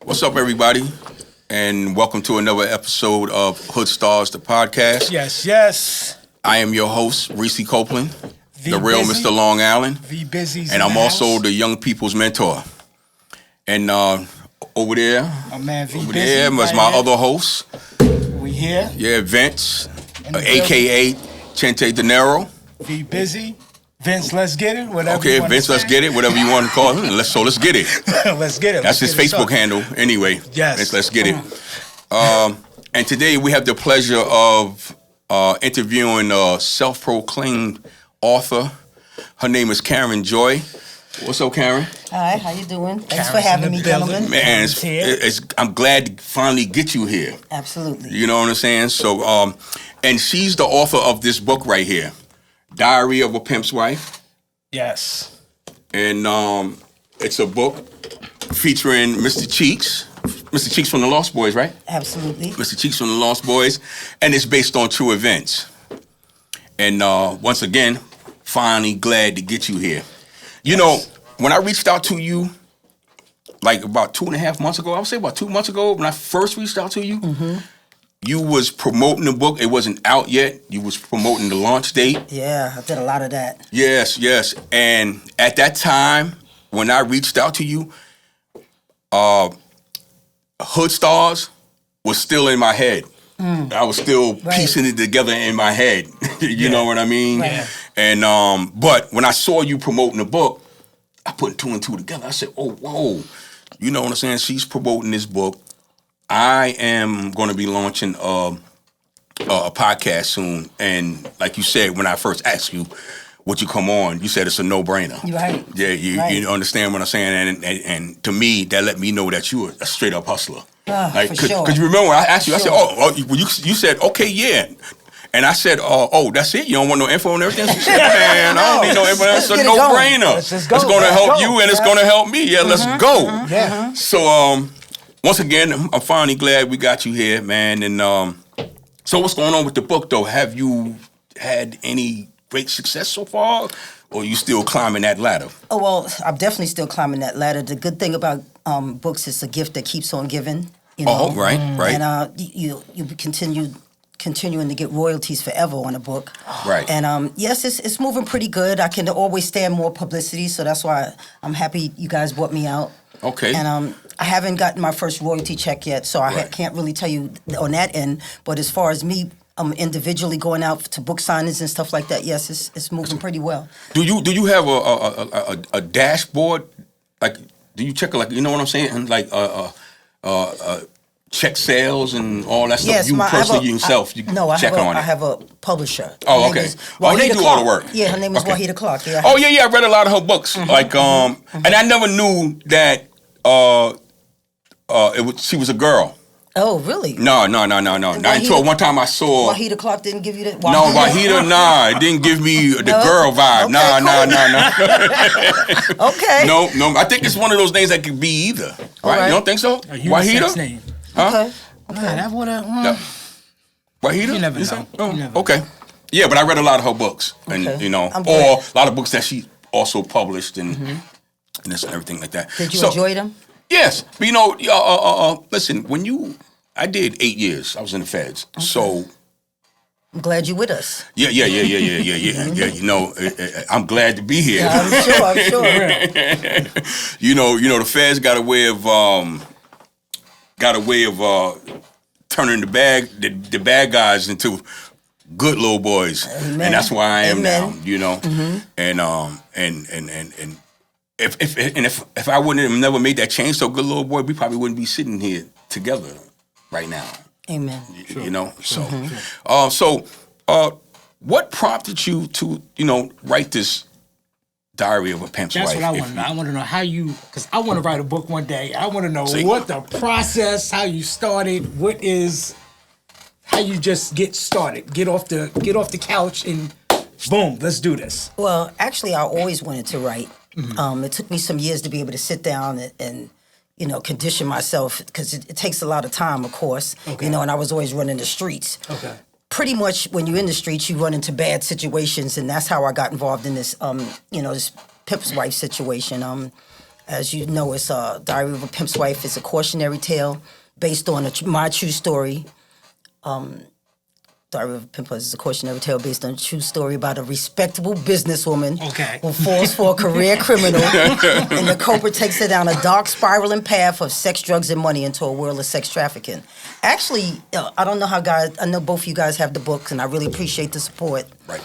What's up, everybody? And welcome to another episode of HoodStarzz, the podcast. Yes. I am your host, Reese Copeland, the real Busy. Mr. Long Island. V Busy's And in I'm the also house. the young people's mentor. And over there, My man V over Busy. there was right my here. other host. We here. Yeah, Vince, In the a.k.a. Chente De Niro. V Busy. Vince, let's get it. Whatever. Okay, you wanna Vince, let's say. get it, whatever you want to call it. Let's get it. Let's get it. That's his Let's get it Facebook handle, anyway. Yes. Vince, let's get it. And today we have the pleasure of interviewing a self-proclaimed author. Her name is Karen Joy. What's up, Karen? Hi, how you doing? Thanks Karen's for having in the me, building. gentlemen. Man, Karen's here. I'm glad to finally get you here. Absolutely. You know what I'm saying? So, and she's the author of this book right here, Diary of a Pimp's Wife. Yes. And it's a book featuring Mr. Cheeks from the Lost Boys, right? Absolutely. Mr. Cheeks from the Lost Boys, and it's based on true events. And once again, finally glad to get you here. You know, when I reached out to you, like about 2.5 months ago, I would say about 2 months ago, when I first reached out to you, you was promoting the book. It wasn't out yet. You was promoting the launch date. Yeah, I did a lot of that. Yes. And at that time, when I reached out to you, HoodStarzz was still in my head. I was still piecing it together in my head. You know what I mean? Right. And but when I saw you promoting the book, I put 2 and 2 together. I said, "Oh, whoa!" You know what I'm saying? She's promoting this book. I am going to be launching a podcast soon, and like you said, when I first asked you, would you come on? You said it's a no-brainer. Right. Yeah, you understand what I'm saying, and to me, that let me know that you were a straight-up hustler. For sure. Because you remember when I asked you, I said, Sure. "Oh, you said okay, yeah." And I said, "Oh, that's it? You don't want no info and everything?" She said, "Man, I don't need no info. It's a Let's get it going. no-brainer. Let's just go. It's going to Let's help go. you, and it's going to help me. Yeah, let's go." Yeah. So, once again, I'm finally glad we got you here, man. And so what's going on with the book, though? Have you had any great success so far, or are you still climbing that ladder? Oh, well, I'm definitely still climbing that ladder. The good thing about books is a gift that keeps on giving. You know? Oh, right. And you continuing to get royalties forever on a book. Right. And yes, it's moving pretty good. I can always stand more publicity, so that's why I'm happy you guys brought me out. Okay. And I haven't gotten my first royalty check yet, so I Right. can't really tell you on that end. But as far as me individually going out to book signings and stuff like that, yes, it's moving pretty well. Do you have a dashboard? Like, do you check, like, you know what I'm saying? Like check sales and all that stuff. Yes, You personally yourself, you check on I it. have a publisher. Oh, Her name okay. is Oh, they Wahida do all the Clark. work. Yeah, her name is Okay. Wahida Clark. Yeah. Oh yeah, I read a lot of her books. Like and I never knew that she was a girl. Oh, really? No. Not until one time I saw. Wahida Clark didn't give you that? No, Wahida, nah, it didn't give me the girl vibe. Okay, Nah. Okay. No. I think it's one of those names that could be either. Right? right. You don't think so? A unisex name. Huh? Okay. Nah, that would have. No. Wahida? You never Is know. that- Oh, You never okay. Yeah, but I read a lot of her books, and Okay. you know, I'm or glad. a lot of books that she also published, and this and everything like that. Did you So, enjoy them? Yes, but you know, listen. I did 8 years. I was in the feds, so I'm glad you're with us. yeah. You know, I'm glad to be here. I'm sure. You know, the feds got a way of turning the bad guys into good little boys, Amen. and that's why I am now. Amen. You know, and if I wouldn't have never made that change, so good little boy, we probably wouldn't be sitting here together right now. Amen. You know, so what prompted you to write this Diary of a Pimp's That's Wife? what I want to know. I want to know how you, because I want to write a book one day. I want to know See? what the process, how you started, how you just get started, get off the couch and boom, let's do this. Well, actually, I always wanted to write. It took me some years to be able to sit down and condition myself, because it takes a lot of time, of course. Okay. And I was always running the streets. Okay. Pretty much when you're in the streets, you run into bad situations, and that's how I got involved in this, this Pimp's Wife situation. As you know, it's Diary of a Pimp's Wife. It's a cautionary tale based on my true story. Diary of a Pimp is a cautionary tale based on a true story about a respectable businesswoman who falls for a career criminal, and the culprit takes her down a dark spiraling path of sex, drugs, and money into a world of sex trafficking. Actually, I don't know how guys. I know both of you guys have the books, and I really appreciate the support. Right.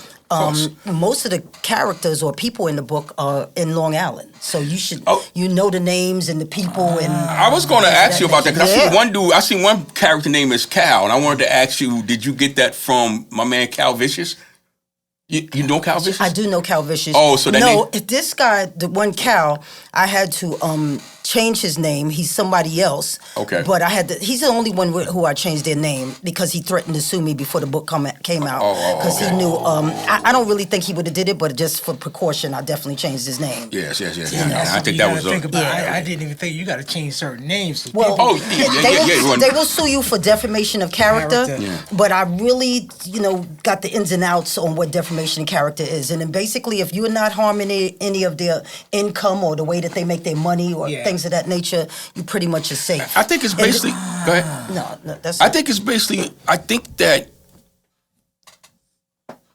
Most of the characters or people in the book are in Long Island, so you should you know the names and the people. And I was going to ask you about that because I seen one character name is Cal, and I wanted to ask you, did you get that from my man Cal Vicious? You know Cal Vicious? I do know Cal Vicious. Oh, so that this guy, the one Cal, I had to change his name. He's somebody else. Okay. But he's the only one who I changed their name because he threatened to sue me before the book came out. Because he knew, I don't really think he would have did it, but just for precaution, I definitely changed his name. Yes. I think that was I didn't even think you got to change certain names. Well, they will sue you for defamation of character. But I really, got the ins and outs on what defamation of character is. And then basically, if you're not harming any of their income or the way that they make their money or things of that nature, you pretty much are safe. I think it's basically. Go ahead. No, that's. I think it's basically. I think that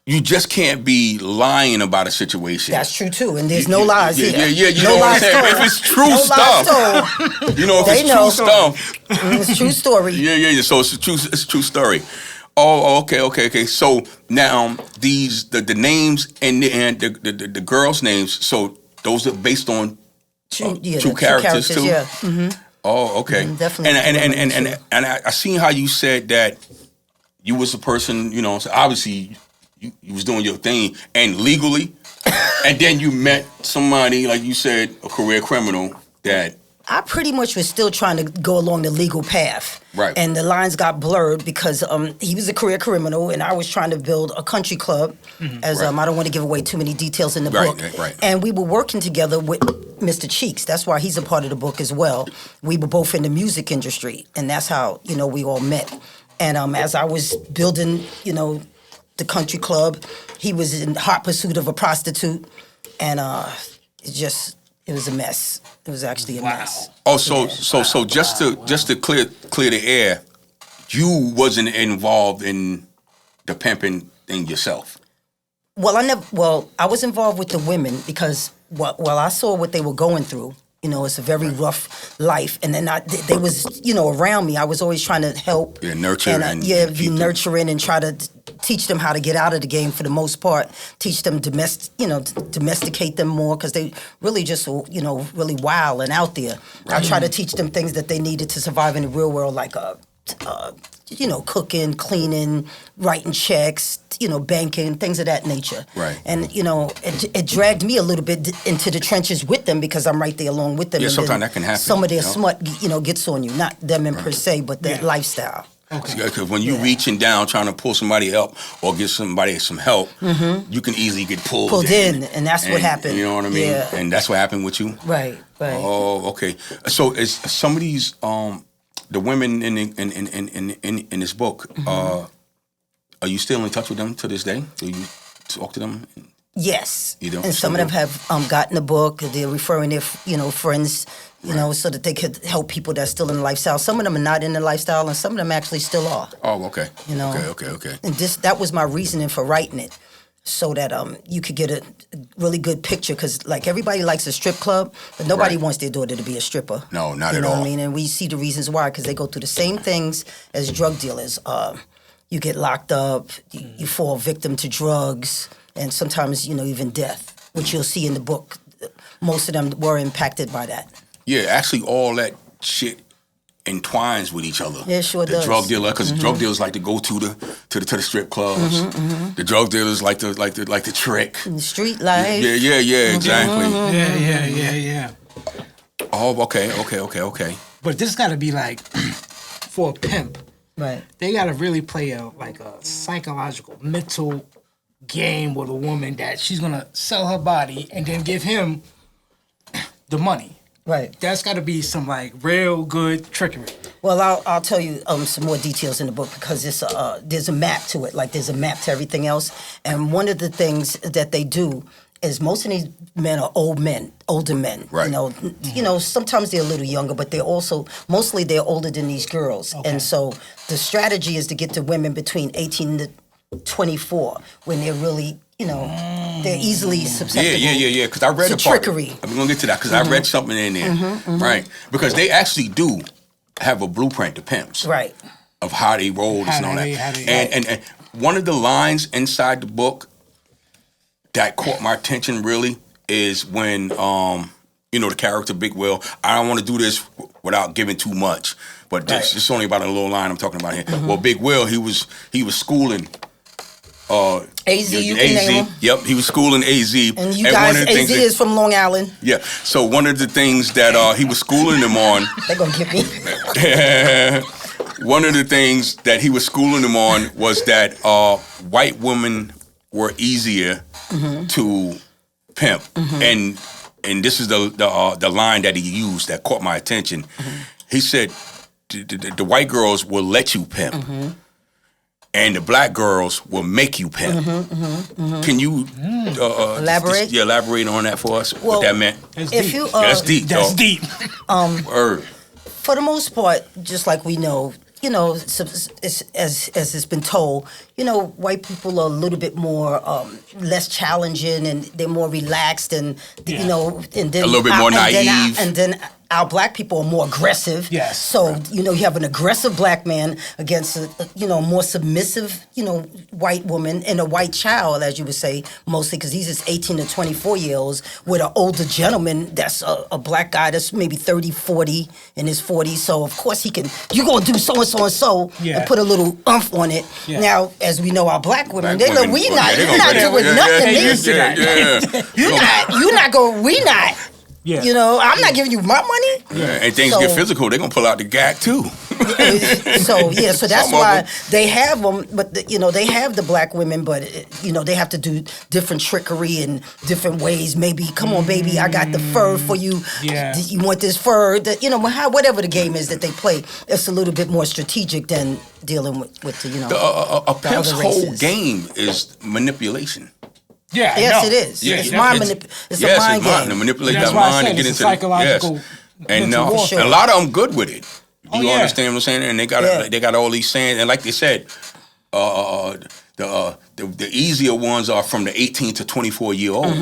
you just can't be lying about a situation. That's true too, and there's no lies here. Yeah. You know what I'm saying? If it's true stuff, if it's true stuff, it's a true story. Yeah. So it's a true story. Oh, okay. So now the names and the girls' names. So those are based on true characters too. Yeah. Mm-hmm. Oh, okay. Definitely. And I seen how you said that you was a person. So obviously you was doing your thing and legally, and then you met somebody like you said, a career criminal that. I pretty much was still trying to go along the legal path. Right. And the lines got blurred because he was a career criminal and I was trying to build a country club. As I don't want to give away too many details in the book. Right. And we were working together with Mr. Cheeks. That's why he's a part of the book as well. We were both in the music industry, and that's how, we all met. And as I was building, the country club, he was in hot pursuit of a prostitute, and it was a mess. It was actually a mess. Oh, so just to clear the air, you wasn't involved in the pimping thing yourself. Well, I was involved with the women because while I saw what they were going through, it's a very rough life, and then they was around me. I was always trying to help, nurture, and be nurturing and try to teach them how to get out of the game for the most part. Teach them domesticate them more because they really just really wild and out there. I try to teach them things that they needed to survive in the real world, like cooking, cleaning, writing checks, banking, things of that nature. Right. And, it dragged me a little bit into the trenches with them because I'm right there along with them. Yeah, and sometimes that can happen. Some of their smut, gets on you. Not them per se, but their lifestyle. Okay. Because when you're reaching down trying to pull somebody up or give somebody some help, you can easily get pulled in. And that's what happened. You know what I mean? Yeah. And that's what happened with you? Right. Oh, okay. So is some of these... the women in this book, are you still in touch with them to this day? Do you talk to them? Yes. You do? And some of them have gotten the book. They're referring their friends, so that they could help people that's still in the lifestyle. Some of them are not in the lifestyle, and some of them actually still are. Oh, okay. Okay. And that was my reasoning for writing it, so that you could get a really good picture. Because like everybody likes a strip club, but nobody wants their daughter to be a stripper. No, not at all. You know what I mean? And we see the reasons why, because they go through the same things as drug dealers. You get locked up, you fall victim to drugs, and sometimes even death, which you'll see in the book. Most of them were impacted by that. Yeah, actually, all that shit entwines with each other. Yeah, sure does. The drug dealer, because the drug dealers like to go to the strip clubs. The drug dealers like the trick. And the street life. Yeah, exactly. Yeah. Oh, okay. But this got to be like for a pimp. Right. They got to really play a psychological, mental game with a woman that she's gonna sell her body and then give him the money. Right. That's got to be some real good trickery. Well, I'll tell you some more details in the book because there's a map to it. Like there's a map to everything else. And one of the things that they do is most of these men are older men. Right. You know, sometimes they're a little younger, but mostly they're older than these girls. Okay. And so the strategy is to get the women between 18 to 24 when they're really, they're easily susceptible. Yeah. Because I read to a part. trickery. I'm gonna get to that because I read something in there, right? Because they actually do have a blueprint, the pimps, Right. of how they roll and all that. And one of the lines inside the book that caught my attention really is when the character Big Will. I don't want to do this without giving too much, but it's only about a little line I'm talking about here. Well, Big Will, he was schooling. AZ, you can name him. Yep, he was schooling AZ. And you guys, AZ is from Long Island. Yeah, so one of the things that he was schooling them on. They're going to get me. One of the things that he was schooling them on was that white women were easier to pimp. And this is the line that he used that caught my attention. He said, the white girls will let you pimp. And the black girls will make you pimp. Can you elaborate? Elaborate on that for us? Well, what that meant? That's deep. That's deep. Word. For the most part, just like we know, as it's been told, white people are a little bit more less challenging and they're more relaxed and and then a little bit more naive. And then our black people are more aggressive. Yes. So you have an aggressive black man against a more submissive white woman and a white child, as you would say, mostly because these is 18 to 24 years olds with an older gentleman that's a black guy that's maybe 30, 40 in his 40s. So of course you're gonna do so and so and so and put a little umph on it. Yeah. Now, as we know, our black women, they know we're not doing nothing. You're not going. We not. Yeah. I'm not giving you my money. Yeah. And things get physical, they're going to pull out the gag too. So that's why they have them, but they have the black women, but they have to do different trickery and different ways. Maybe, come on, baby, I got the fur for you. Yeah. You want this fur? Whatever the game is that they play, it's a little bit more strategic than dealing with a pimp's whole game is manipulation. Yeah, yes, it is. Yeah, it's a mind game. To manipulate That's that why I mind said and get it's into a psychological. Yes. And Sure. a lot of them good with it. You yeah. understand what I'm saying? And they got all these sayings, and like they said, the easier ones are from the 18 to 24 year old.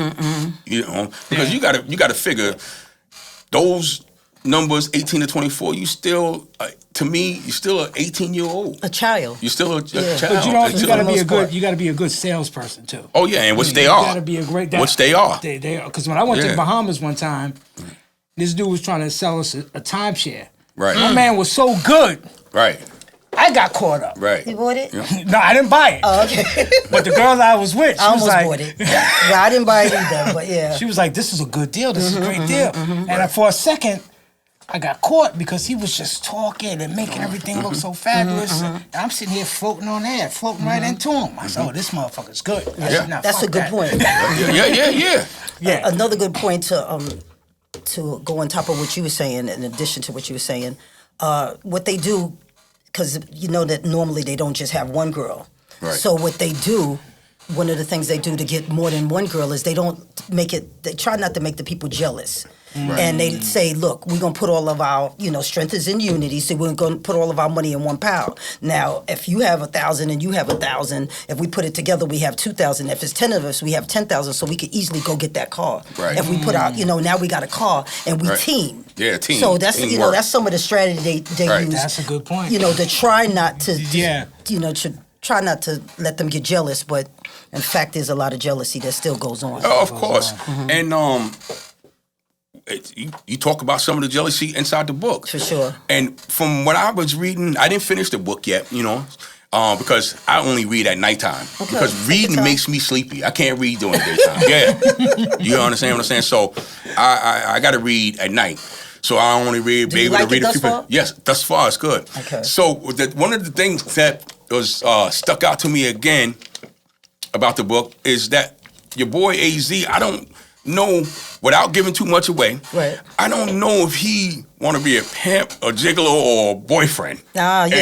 Because you got to figure those numbers 18 to 24. You still, to me, you're still an 18-year-old. A child. You're still a child. But you got to be a good salesperson too. Oh yeah, and which they are. You got to be a great. Which they are. They are. Because when I went to the Bahamas one time, this dude was trying to sell us a timeshare. Right. My man was so good. Right. I got caught up. Right. You bought it? Yeah. No, I didn't buy it. Oh, okay. But the girl I was with, she I was almost like, bought it. Yeah, I didn't buy it either, but yeah. She was like, "This is a good deal. This is a great deal." And for a second, I got caught because he was just talking and making everything look so fabulous. And I'm sitting here floating on air, floating right into him. I said, "Oh, this motherfucker's good." That's a good point. Yeah. Another good point to go on top of what you were saying, in addition to what you were saying, what they do, because you know that normally they don't just have one girl. Right. So what they do, one of the things they do to get more than one girl is they try not to make the people jealous. Right. And they say, look, we're going to put all of our, strength is in unity, so we're going to put all of our money in one pile. Now, if you have 1,000 and you have 1,000, if we put it together, we have 2,000. If it's 10 of us, we have 10,000, so we could easily go get that car. Right. If we put out, now we got a car and we team. Yeah, team. So that's, Teamwork. that's some of the strategy they use. That's a good point. To try not to, Yeah. try not to let them get jealous, but in fact, there's a lot of jealousy that still goes on. Oh, of course. And you talk about some of the jealousy inside the book. For sure. And from what I was reading, I didn't finish the book yet, because I only read at nighttime. Okay. Because reading makes me sleepy. I can't read during the daytime. Yeah. You understand what I'm saying? So I got to read at night. So I only read, Do you like it thus far? Yes, thus far it's good. Okay. So one of the things that was stuck out to me again about the book is that your boy AZ, I don't know without giving too much away, Right. I don't know if he want to be a pimp, a gigolo, or a boyfriend. Ah, yeah.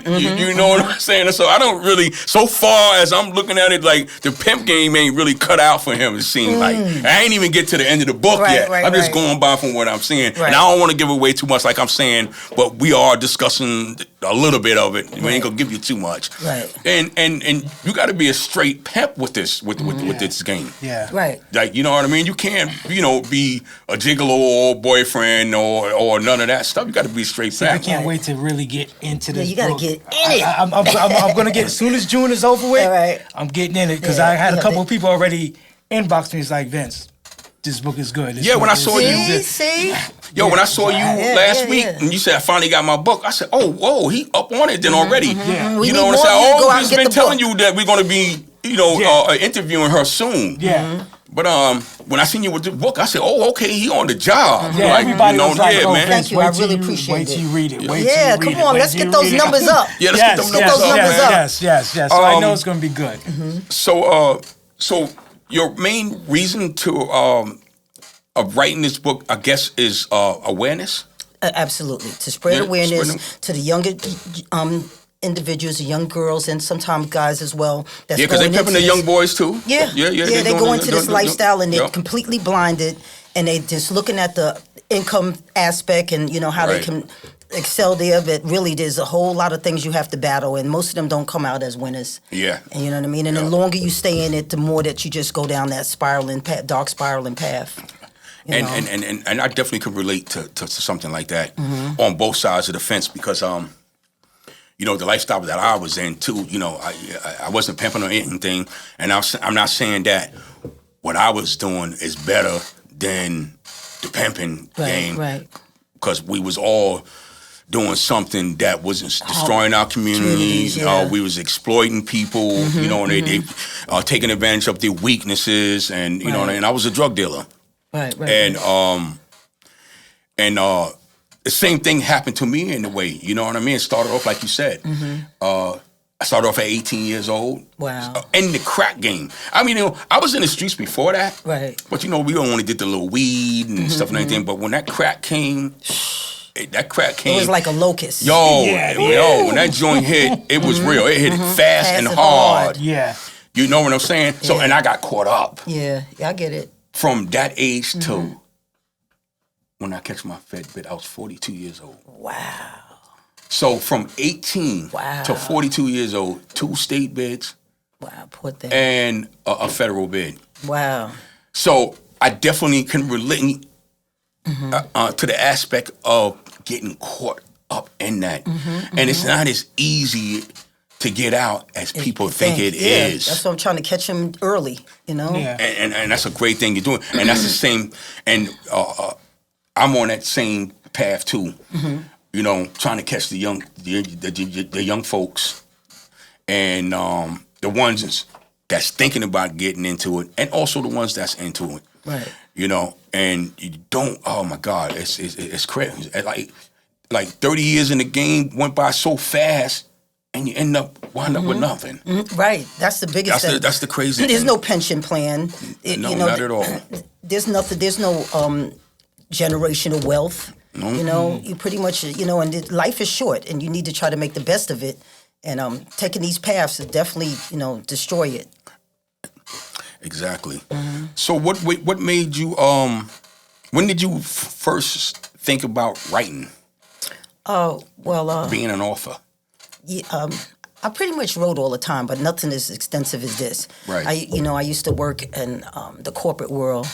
And you know what I'm saying? So I don't really, so far as I'm looking at it, like the pimp game ain't really cut out for him, it seems like. I ain't even get to the end of the book yet. I'm just going by from what I'm seeing. And I don't want to give away too much like I'm saying, but we are discussing a little bit of it. We ain't going to give you too much. Right. And you got to be a straight pimp with this, with this game. Yeah. Right. Like, you know what I mean? You can't, be a gigolo or boyfriend or none of that stuff. You got to be straight See, back. I can't wait to really get into this. you got to book. get in it. I'm going to get, as soon as June is over with, All right. I'm getting in it. Because Yeah, I had yeah, a couple of people already inbox me. It's like, Vince, this book is good. This Yeah, book when I is saw good. you- See? When I saw you last week yeah. and you said I finally got my book, I said, oh, whoa, he up on it then already. Yeah. We You need know what I'm more saying? of you to go out Oh, and he's get been the telling book. you that we're going to be, Yeah. interviewing her soon. Yeah. But when I seen you with the book, I said, oh, okay, he on the job. Yeah, everybody was like, oh, man. Vince, Thank you, I wait till really appreciate wait till it. you read it. Wait Yeah, till you read come on, it. let's Wait get till those you read it. numbers up. Yeah, let's Yes, get them get numbers those up, numbers man. up. Yes. So I know it's going to be good. So your main reason to of writing this book, I guess, is awareness. Absolutely. To spread Yeah, awareness spread to the younger individuals, the young girls, and sometimes guys as well. That's Yeah, because they going pimping into the young this. boys too. Yeah. They doing go it, into this doing- lifestyle and they're Yeah. completely blinded, and they just looking at the income aspect and how they Right. can excel there. But really, there's a whole lot of things you have to battle, and most of them don't come out as winners. Yeah. And you know what I mean. And Yeah. the longer you stay in it, the more that you just go down that dark spiraling path. You know? And I definitely could relate to something like that on both sides of the fence because the lifestyle that I was in too. I wasn't pimping or anything, and I'm not saying that what I was doing is better than the pimping game, Right. because we was all doing something that was destroying our communities. Communities, yeah. We was exploiting people, and they taking advantage of their weaknesses, and and I was a drug dealer. Right. And the same thing happened to me in a way. You know what I mean? It started off like you said. I started off at 18 years old. Wow. In the crack game. I mean, I was in the streets before that. Right. But we only did the little weed and stuff and everything. But when that crack came, It was like a locust. when that joint hit, it was real. It hit fast and hard. Yeah. You know what I'm saying? So, Yeah. and I got caught up. Yeah, I get it. From that age to when I catch my Fed bit, I was 42 years old. Wow. So from 18 Wow. to 42 years old, 2 state bids Wow, poor thing. and a federal bid. Wow. So I definitely can relate to the aspect of getting caught up in that. And it's not as easy to get out as people think it is. That's why I'm trying to catch him early, Yeah. And that's a great thing you're doing. And that's the same. And I'm on that same path too. Trying to catch the young folks, and the ones that's thinking about getting into it, and also the ones that's into it. Right. And you don't. Oh my God, it's crazy. Like 30 years in the game went by so fast. And you wind up with nothing. Right. That's the biggest thing. That's the crazy There's thing. no pension plan. No, not at all. There's nothing. There's no generational wealth. No. You pretty much, and life is short, and you need to try to make the best of it. And taking these paths is definitely, destroy it. Exactly. So what made you? When did you first think about writing? Oh well. Being an author. Yeah, I pretty much wrote all the time, but nothing as extensive as this. Right. I used to work in the corporate world.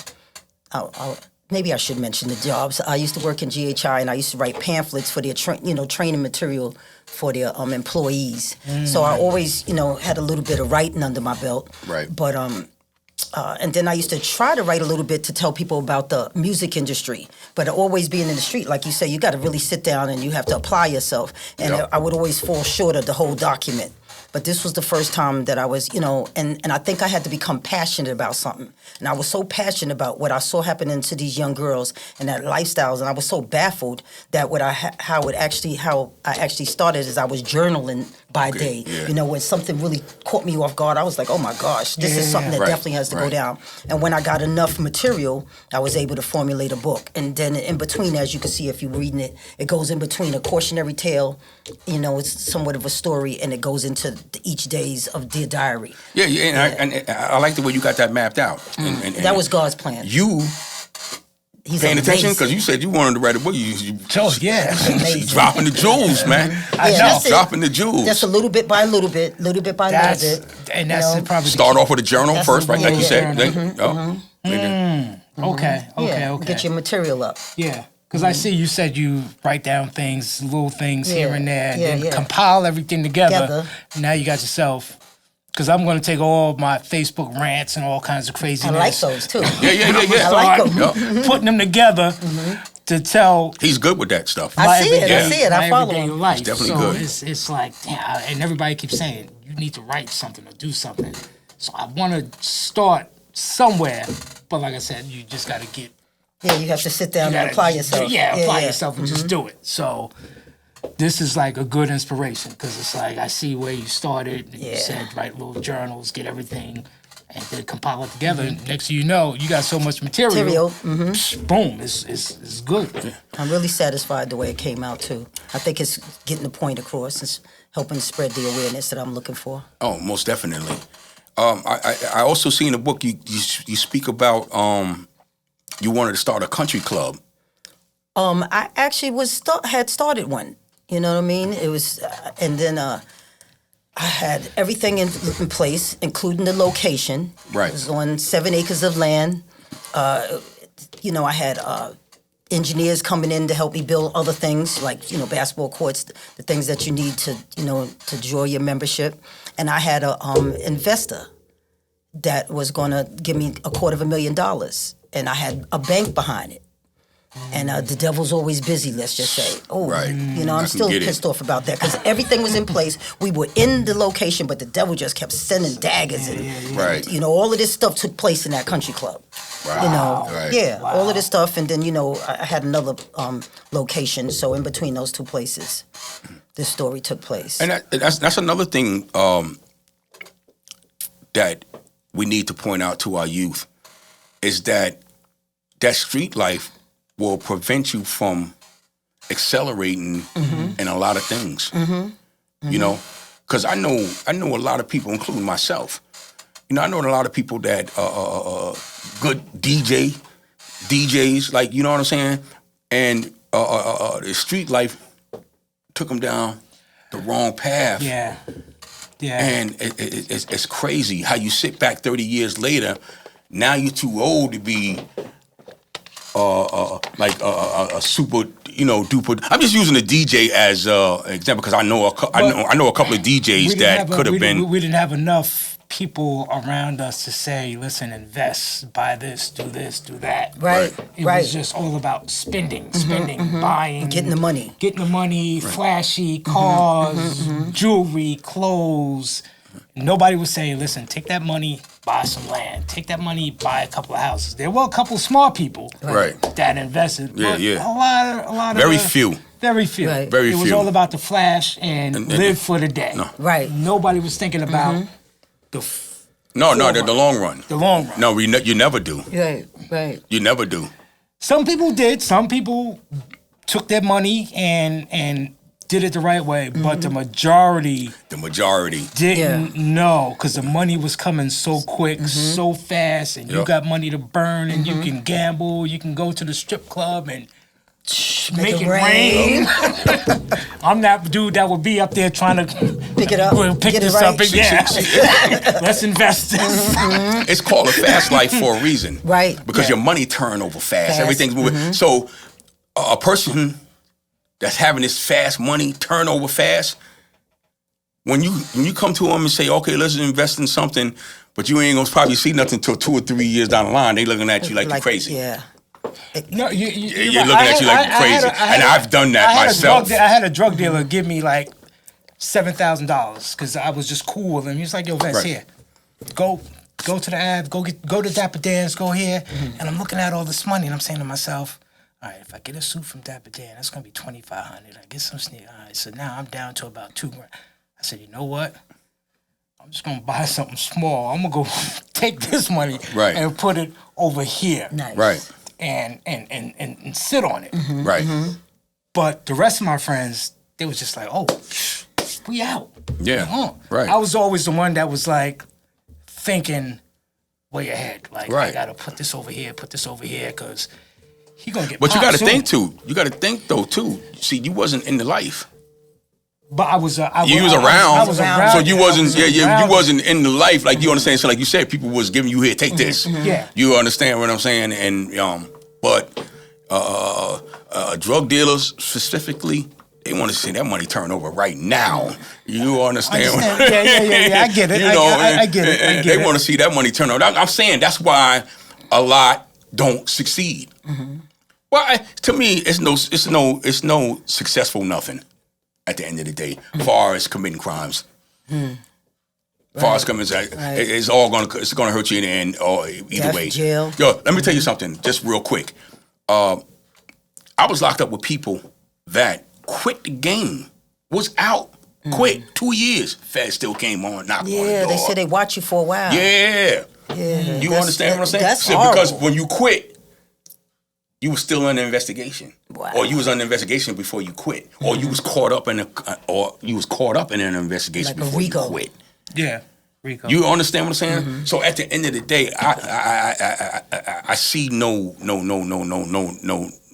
Maybe I should mention the jobs. I used to work in GHI, and I used to write pamphlets for their training material for their employees. So I always, had a little bit of writing under my belt. Right. But and then I used to try to write a little bit to tell people about the music industry. But always being in the street, like you say, you got to really sit down and you have to apply yourself. And Yep. I would always fall short of the whole document. But this was the first time that I was, and I think I had to become passionate about something. And I was so passionate about what I saw happening to these young girls and their lifestyles, and I was so baffled that how I actually started is I was journaling by day. Yeah. When something really caught me off guard, I was like, oh my gosh, this is something that definitely has to go down. And when I got enough material, I was able to formulate a book. And then in between, as you can see if you're reading it, it goes in between a cautionary tale, it's somewhat of a story, and it goes into each days of Dear Diary. Yeah, and I like the way you got that mapped out. And that was God's plan. He's paying attention? amazing. Because you said you wanted to write a book. You dropping the jewels, man. I know. Dropping the jewels. Just a little bit by little bit, little bit by little bit. And that's probably start off with a journal first, right? Like you said. Okay. Get your material up. Yeah. Because I see you said you write down things, little things here and there, and then yeah. compile everything together. Now you got yourself. Because I'm going to take all my Facebook rants and all kinds of craziness. I like those too. Yeah. I like them. Putting them together to tell. He's good with that stuff. I see it. I follow him. Life. He's definitely so good. It's like, damn, and everybody keeps saying, you need to write something or do something. So I want to start somewhere. But like I said, you just got to get. Yeah, you have to sit down and apply yourself. Yeah, apply yourself and just do it. So this is like a good inspiration because it's like I see where you started. And you said write little journals, get everything, and then compile it together. And next thing you know, you got so much material. Boom, it's good. Yeah. I'm really satisfied the way it came out too. I think it's getting the point across. It's helping spread the awareness that I'm looking for. Oh, most definitely. I also see in the book you speak about you wanted to start a country club. I actually had started one. You know what I mean? It was, and then I had everything in place, including the location. Right. It was on 7 acres of land. I had engineers coming in to help me build other things like basketball courts, the things that you need to to draw your membership. And I had a investor that was going to give me $250,000, and I had a bank behind it. And the devil's always busy, let's just say. I'm still pissed off about that because everything was in place. We were in the location, but the devil just kept sending daggers. All of this stuff took place in that country club. Wow. All of this stuff. And then, I had another location. So in between those two places, this story took place. And that's another thing that we need to point out to our youth is that street life will prevent you from accelerating in a lot of things. Because I know a lot of people, including myself. I know a lot of people that good DJs, like, you know what I'm saying? And the street life took them down the wrong path. Yeah. And it's crazy how you sit back 30 years later. Now you're too old to be a super, duper. I'm just using a DJ as an example because I know a couple of DJs that could have been. We didn't have enough people around us to say, listen, invest, buy this, do that. Right. It was just all about spending, buying, getting the money, flashy cars, jewelry, clothes. Nobody was saying, listen, take that money, buy some land. Take that money, buy a couple of houses. There were a couple of smart people that invested. But a lot Very of few. Very few. Right. Very it was few. all about the flash and live for the day. No. Right. Nobody was thinking about the long run. The long run. No, you never do. Right. You never do. Some people did. Some people took their money and did it the right way, but the majority didn't know because the money was coming so quick, so fast, and you got money to burn, and you can gamble, you can go to the strip club and make it rain. I'm that dude that would be up there trying to pick it up, pick this up, let's invest this. It's called a fast life for a reason, right? Because your money turn over fast. Everything's moving. So a person that's having this fast money turnover fast, when you come to them and say, okay, let's invest in something, but you ain't gonna probably see nothing until 2 or 3 years down the line, they looking at you like you're crazy. Yeah. No, you're looking at you like you're crazy. And I've done that myself. I had a drug dealer give me like $7,000 because I was just cool with him. He was like, "Yo, Vince, Right. here, go to the Ave, go to Dapper Dan's, go here." And I'm looking at all this money, and I'm saying to myself, "All right, if I get a suit from Dapper Dan, that's gonna be $2,500. I get some sneakers. All right, so now I'm down to about $2,000. I said, you know what? I'm just gonna buy something small. I'm gonna go take this money Right. and put it over here, Nice. Right. and sit on it." Right. But the rest of my friends, they was just like, "Oh, we out." Yeah. We on. Right. I was always the one that was like thinking way ahead. Like, I Right. gotta put this over here, because he gonna get. But you popped got to soon. think too. You got to think though too. See, you wasn't in the life. But I was. You was around. I was around. So you wasn't. You around. wasn't in the life. Like you understand. So like you said, people was giving you here. Take this. Yeah. You understand what I'm saying? And but drug dealers specifically, they want to see that money turn over right now. You understand? Yeah. I get it. You know, I get it. and they want to see that money turn over. I'm saying that's why a lot don't succeed. Well, to me, it's no successful nothing at the end of the day, far as committing crimes. Far as coming, it's all it's gonna hurt you in the end, or either Death, way. jail. Yo, let me tell you something, just real quick. I was locked up with people that quit the game, was out, quit 2 years. Fed still came on, knocked on the door. Yeah, they said they watch you for a while. Yeah. Yeah. You understand what I'm saying? That's So, horrible. because when you quit, you was still under investigation, Wow. or you was under investigation before you quit, or you was caught up in an investigation Like a before you Rico. quit. Yeah, Rico. You understand what I'm saying? So at the end of the day, I see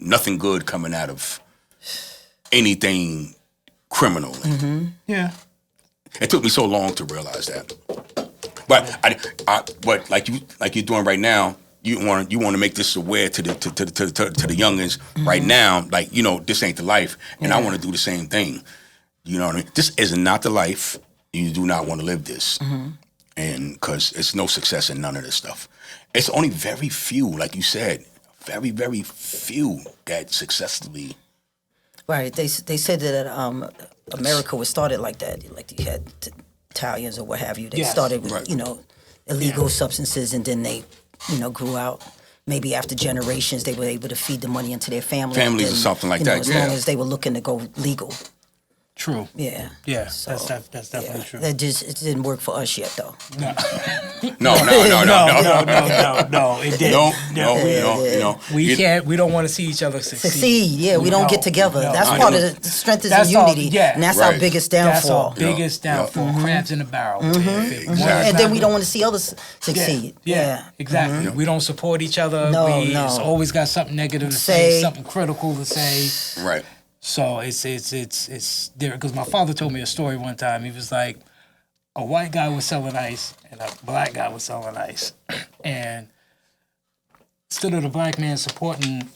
nothing good coming out of anything criminal. Yeah. It took me so long to realize that. But but like you're doing right now, you want to make this aware to the youngins right now. Like, you know, this ain't the life, and I want to do the same thing. You know what I mean? This is not the life. You do not want to live this, and because it's no success in none of this stuff. It's only very few, like you said, very very few that successfully. Right. They said that America was started like that. Like you had Italians or what have you. They Yes. started with, Right. illegal substances, and then they, grew out. Maybe after generations, they were able to feed the money into their families Or something like you know, that. As Yeah. long as they were looking to go legal. True. Yeah. Yeah, So, that's definitely true. It didn't work for us yet, though. No. No, it didn't. No. We don't want to see each other succeed. Succeed. Yeah, we don't get together. no. That's I part know. of the strength is That's in all- unity. yeah. And that's Right. our biggest That's our downfall. biggest downfall. Crabs in the barrel. Exactly. And then we don't want to see others succeed. Yeah, exactly. We don't support each other. No, we no. always got something negative to Say. say, something critical to say. Right. So it's there, because my father told me a story one time. He was like, a white guy was selling ice and a black guy was selling ice, and instead of the black man supporting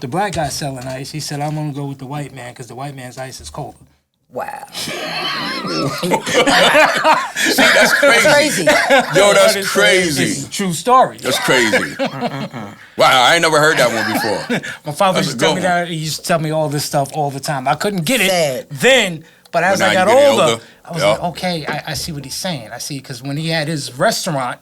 the black guy selling ice, he said, "I'm gonna go with the white man because the white man's ice is colder." Wow. See, that's crazy. Crazy. Yo, that's It's crazy. a true story. That's crazy. Wow, I ain't never heard that one before. My father That's used a to tell good me one. that. He used to tell me all this stuff all the time. I couldn't get it Sad. then, but as now I you got get it older, older. I was Yeah. like, okay, I see what he's saying. I see, because when he had his restaurant,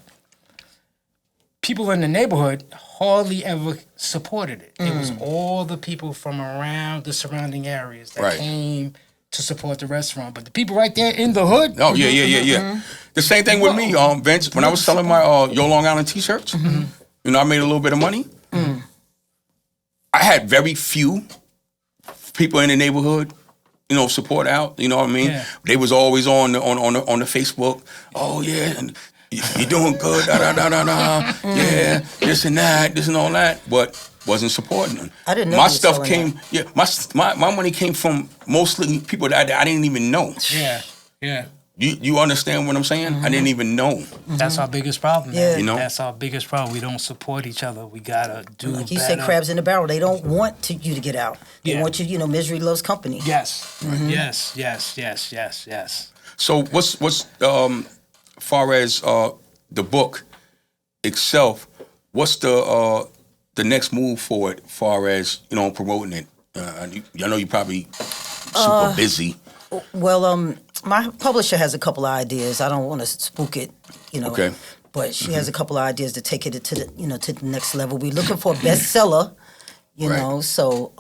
people in the neighborhood hardly ever supported it. It was all the people from around the surrounding areas that Right. came to support the restaurant. But the people right there in the hood, Oh, yeah. The same thing with me, Vince. When I was selling my Yo Long Island t-shirts, I made a little bit of money. I had very few people in the neighborhood, support out. You know what I mean? Yeah. They was always on the Facebook. Oh yeah, and you doing good? Da da da da da. Yeah, this and that, this and all that, but wasn't supporting them. I didn't know my you were stuff selling came. Yeah, my money came from mostly people that I didn't even know. yeah. You understand what I'm saying? I didn't even know. That's our biggest problem. Yeah. Man. You know? That's our biggest problem. We don't support each other. We gotta do Like you better. said, crabs in the barrel. They don't want you to get out. They Yeah. want you, misery loves company. Yes. Yes. So what's far as the book itself, what's the next move for it? Far as promoting it, I know you're probably super busy. Well, My publisher has a couple of ideas. I don't want to spook it, you know. Okay. But she has a couple of ideas to take it to the, to the next level. We're looking for a bestseller, you know. So,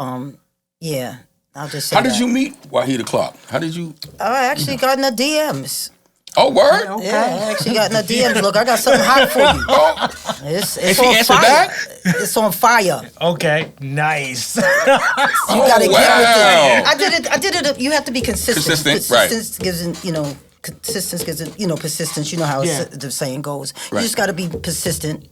yeah, I'll just say. How did you meet Wahida Clark? How did you? I actually got in the DMs. Oh, word? Okay. Yeah, I actually got in the DMs. Look, I got something hot for you. Oh, It's and she on answered fire. back? It's on fire. Okay, nice. You gotta wow. get with it. I did it. You have to be consistent. Right. Persistence gives, persistence. You know how the saying goes. You Right. just got to be persistent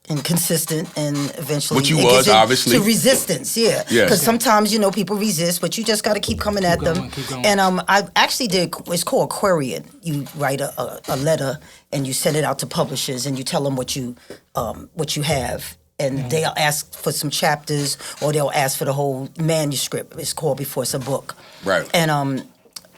and consistent, and eventually, Which you it was, gets into obviously. resistance. Yeah, Yes. because sometimes people resist, but you just got to keep coming at them. Keep going. And I actually did. It's called querying. You write a letter and you send it out to publishers, and you tell them what you have. And they'll ask for some chapters, or they'll ask for the whole manuscript. It's called before it's a book. Right. And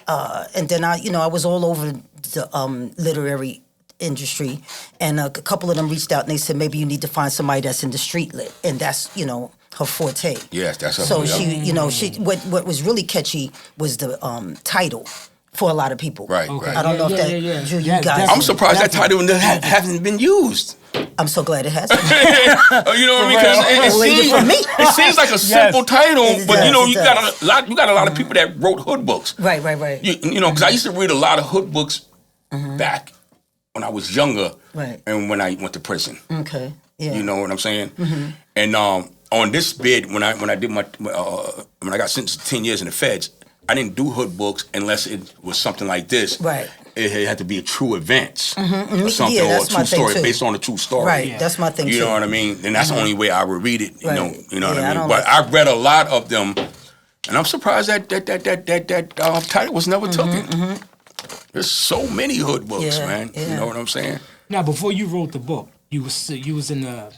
then I was all over the literary industry, and a couple of them reached out and they said maybe you need to find somebody that's in the street lit, and that's her forte. Yes, that's her. So yeah. she what was really catchy was the title for a lot of people. Right, Okay. right. I don't know if that Yeah. drew you Yes, guys. definitely. I'm surprised that title hasn't been used. I'm so glad it has. Oh, you know what I mean? Because Well, it for me. seems like a simple title, It but does, you it got a lot of people that wrote hood books. Right. Because I used to read a lot of hood books back when I was younger, Right. and when I went to prison. Okay. Yeah. You know what I'm saying? And on this bid, when I did my when I got sentenced to 10 years in the feds, I didn't do hood books unless it was something like this. Right. It had to be a true event or something, Yeah, or a that's my true thing, story too. based on a true story. Right. Yeah. That's my thing You too. know what I mean? And that's the only way I would read it. You know Right. what Yeah, I I don't mean? But like- I read a lot of them, and I'm surprised that title was never taken. There's so many hood books, Yeah, man. You yeah. know what I'm saying? Now, before you wrote the book, you was in the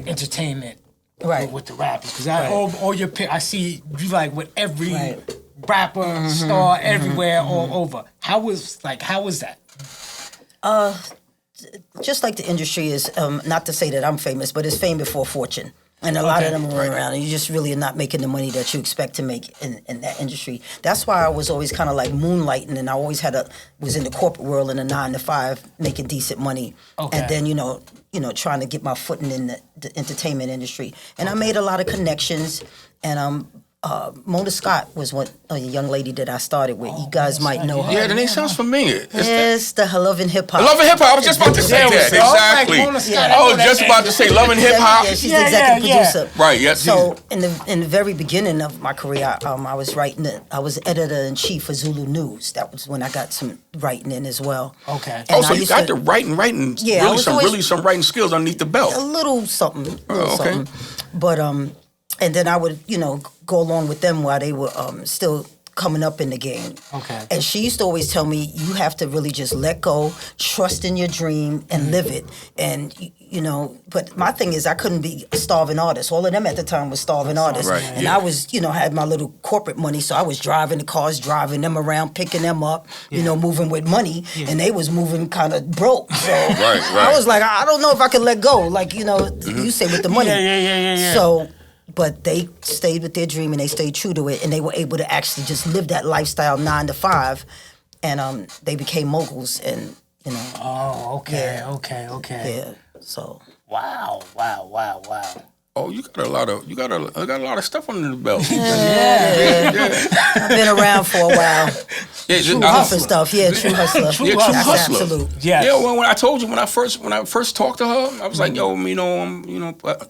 entertainment, Right. with the rappers. Because all your I see you with every Right. rapper, star everywhere, all over. How was that? Just like the industry is, not to say that I'm famous, but it's fame before fortune. And a lot of them are around, and you just really are not making the money that you expect to make in that industry. That's why I was always kind of like moonlighting, and I always was in the corporate world in a 9 to 5, making decent money. Okay. And then, trying to get my footing in the entertainment industry. And I made a lot of connections, and Mona Scott was a young lady that I started with. You guys might know her. Yeah, the name sounds familiar. It's the Love and Hip Hop. Love and Hip Hop. I was just about to say Yeah, that. so I'm like, Exactly. Mona Scott, I I know was that just name. about to say Love and Hip Hop. Yeah, she's Yeah, the executive yeah. producer. Right. Yes. So in the very beginning of my career, I was I was editor in chief for Zulu News. That was when I got some writing in as well. Okay. And So I you used got to- the writing. Yeah, I Really was some always- some writing skills underneath the belt. a little something, Oh, okay. something. But and then I would go along with them while they were still coming up in the game. Okay. And she used to always tell me, you have to really just let go, trust in your dream, and live it. And but my thing is, I couldn't be a starving artist. All of them at the time was starving artists, Right, and yeah. I was had my little corporate money, so I was driving the cars, driving them around, picking them up, moving with money, and they was moving kind of broke. So Right. I was like, I don't know if I can let go, like you say with the money. Yeah. So, but they stayed with their dream and they stayed true to it, and they were able to actually just live that lifestyle 9 to 5, and they became moguls, and Oh, okay, Yeah. okay. yeah. So Wow. Oh, you got a lot of stuff under the belt. I've been around for a while. Yeah, True I- hustler stuff, yeah, true hustler. True That's hustler. absolute. Yes. Yeah, well, when I told you when I first talked to her, I was like, yo, I'm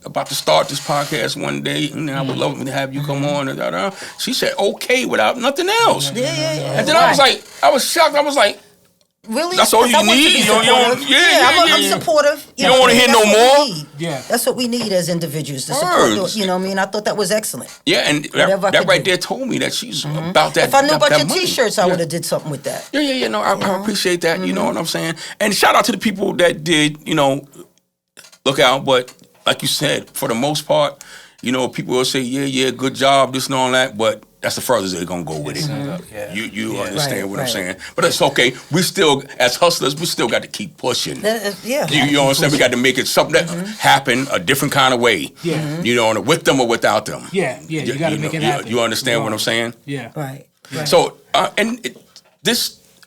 about to start this podcast one day, and I would love to have you come on. And da-da. She said okay without nothing else. Yeah. And then I was shocked. I was like, Really? That's all you I want to need? be You don't- supportive. yeah, I'm yeah. supportive. You don't wanna hear that's no what we more? need. Yeah. That's what we need as individuals to Words. support. You know what I mean? I thought that was excellent. yeah, and Whatever I that could right do. there told me that she's about that. If I knew that- about that your money. T-shirts, I Yeah. would have did something with that. Yeah. No, I appreciate that. You know what I'm saying? And shout out to the people that did, look out. But like you said, for the most part, people will say, yeah, good job, this and all that. But that's the furthest they're going to go with it. Yeah. You understand Right, what I'm right. saying? But it's okay. We still, as hustlers, we still got to keep pushing. Yeah. You know what I'm saying? We got to make it something that happen a different kind of way. Yeah. With them or without them. Yeah. You got to make it happen. You understand what I'm saying? Yeah. Right. So,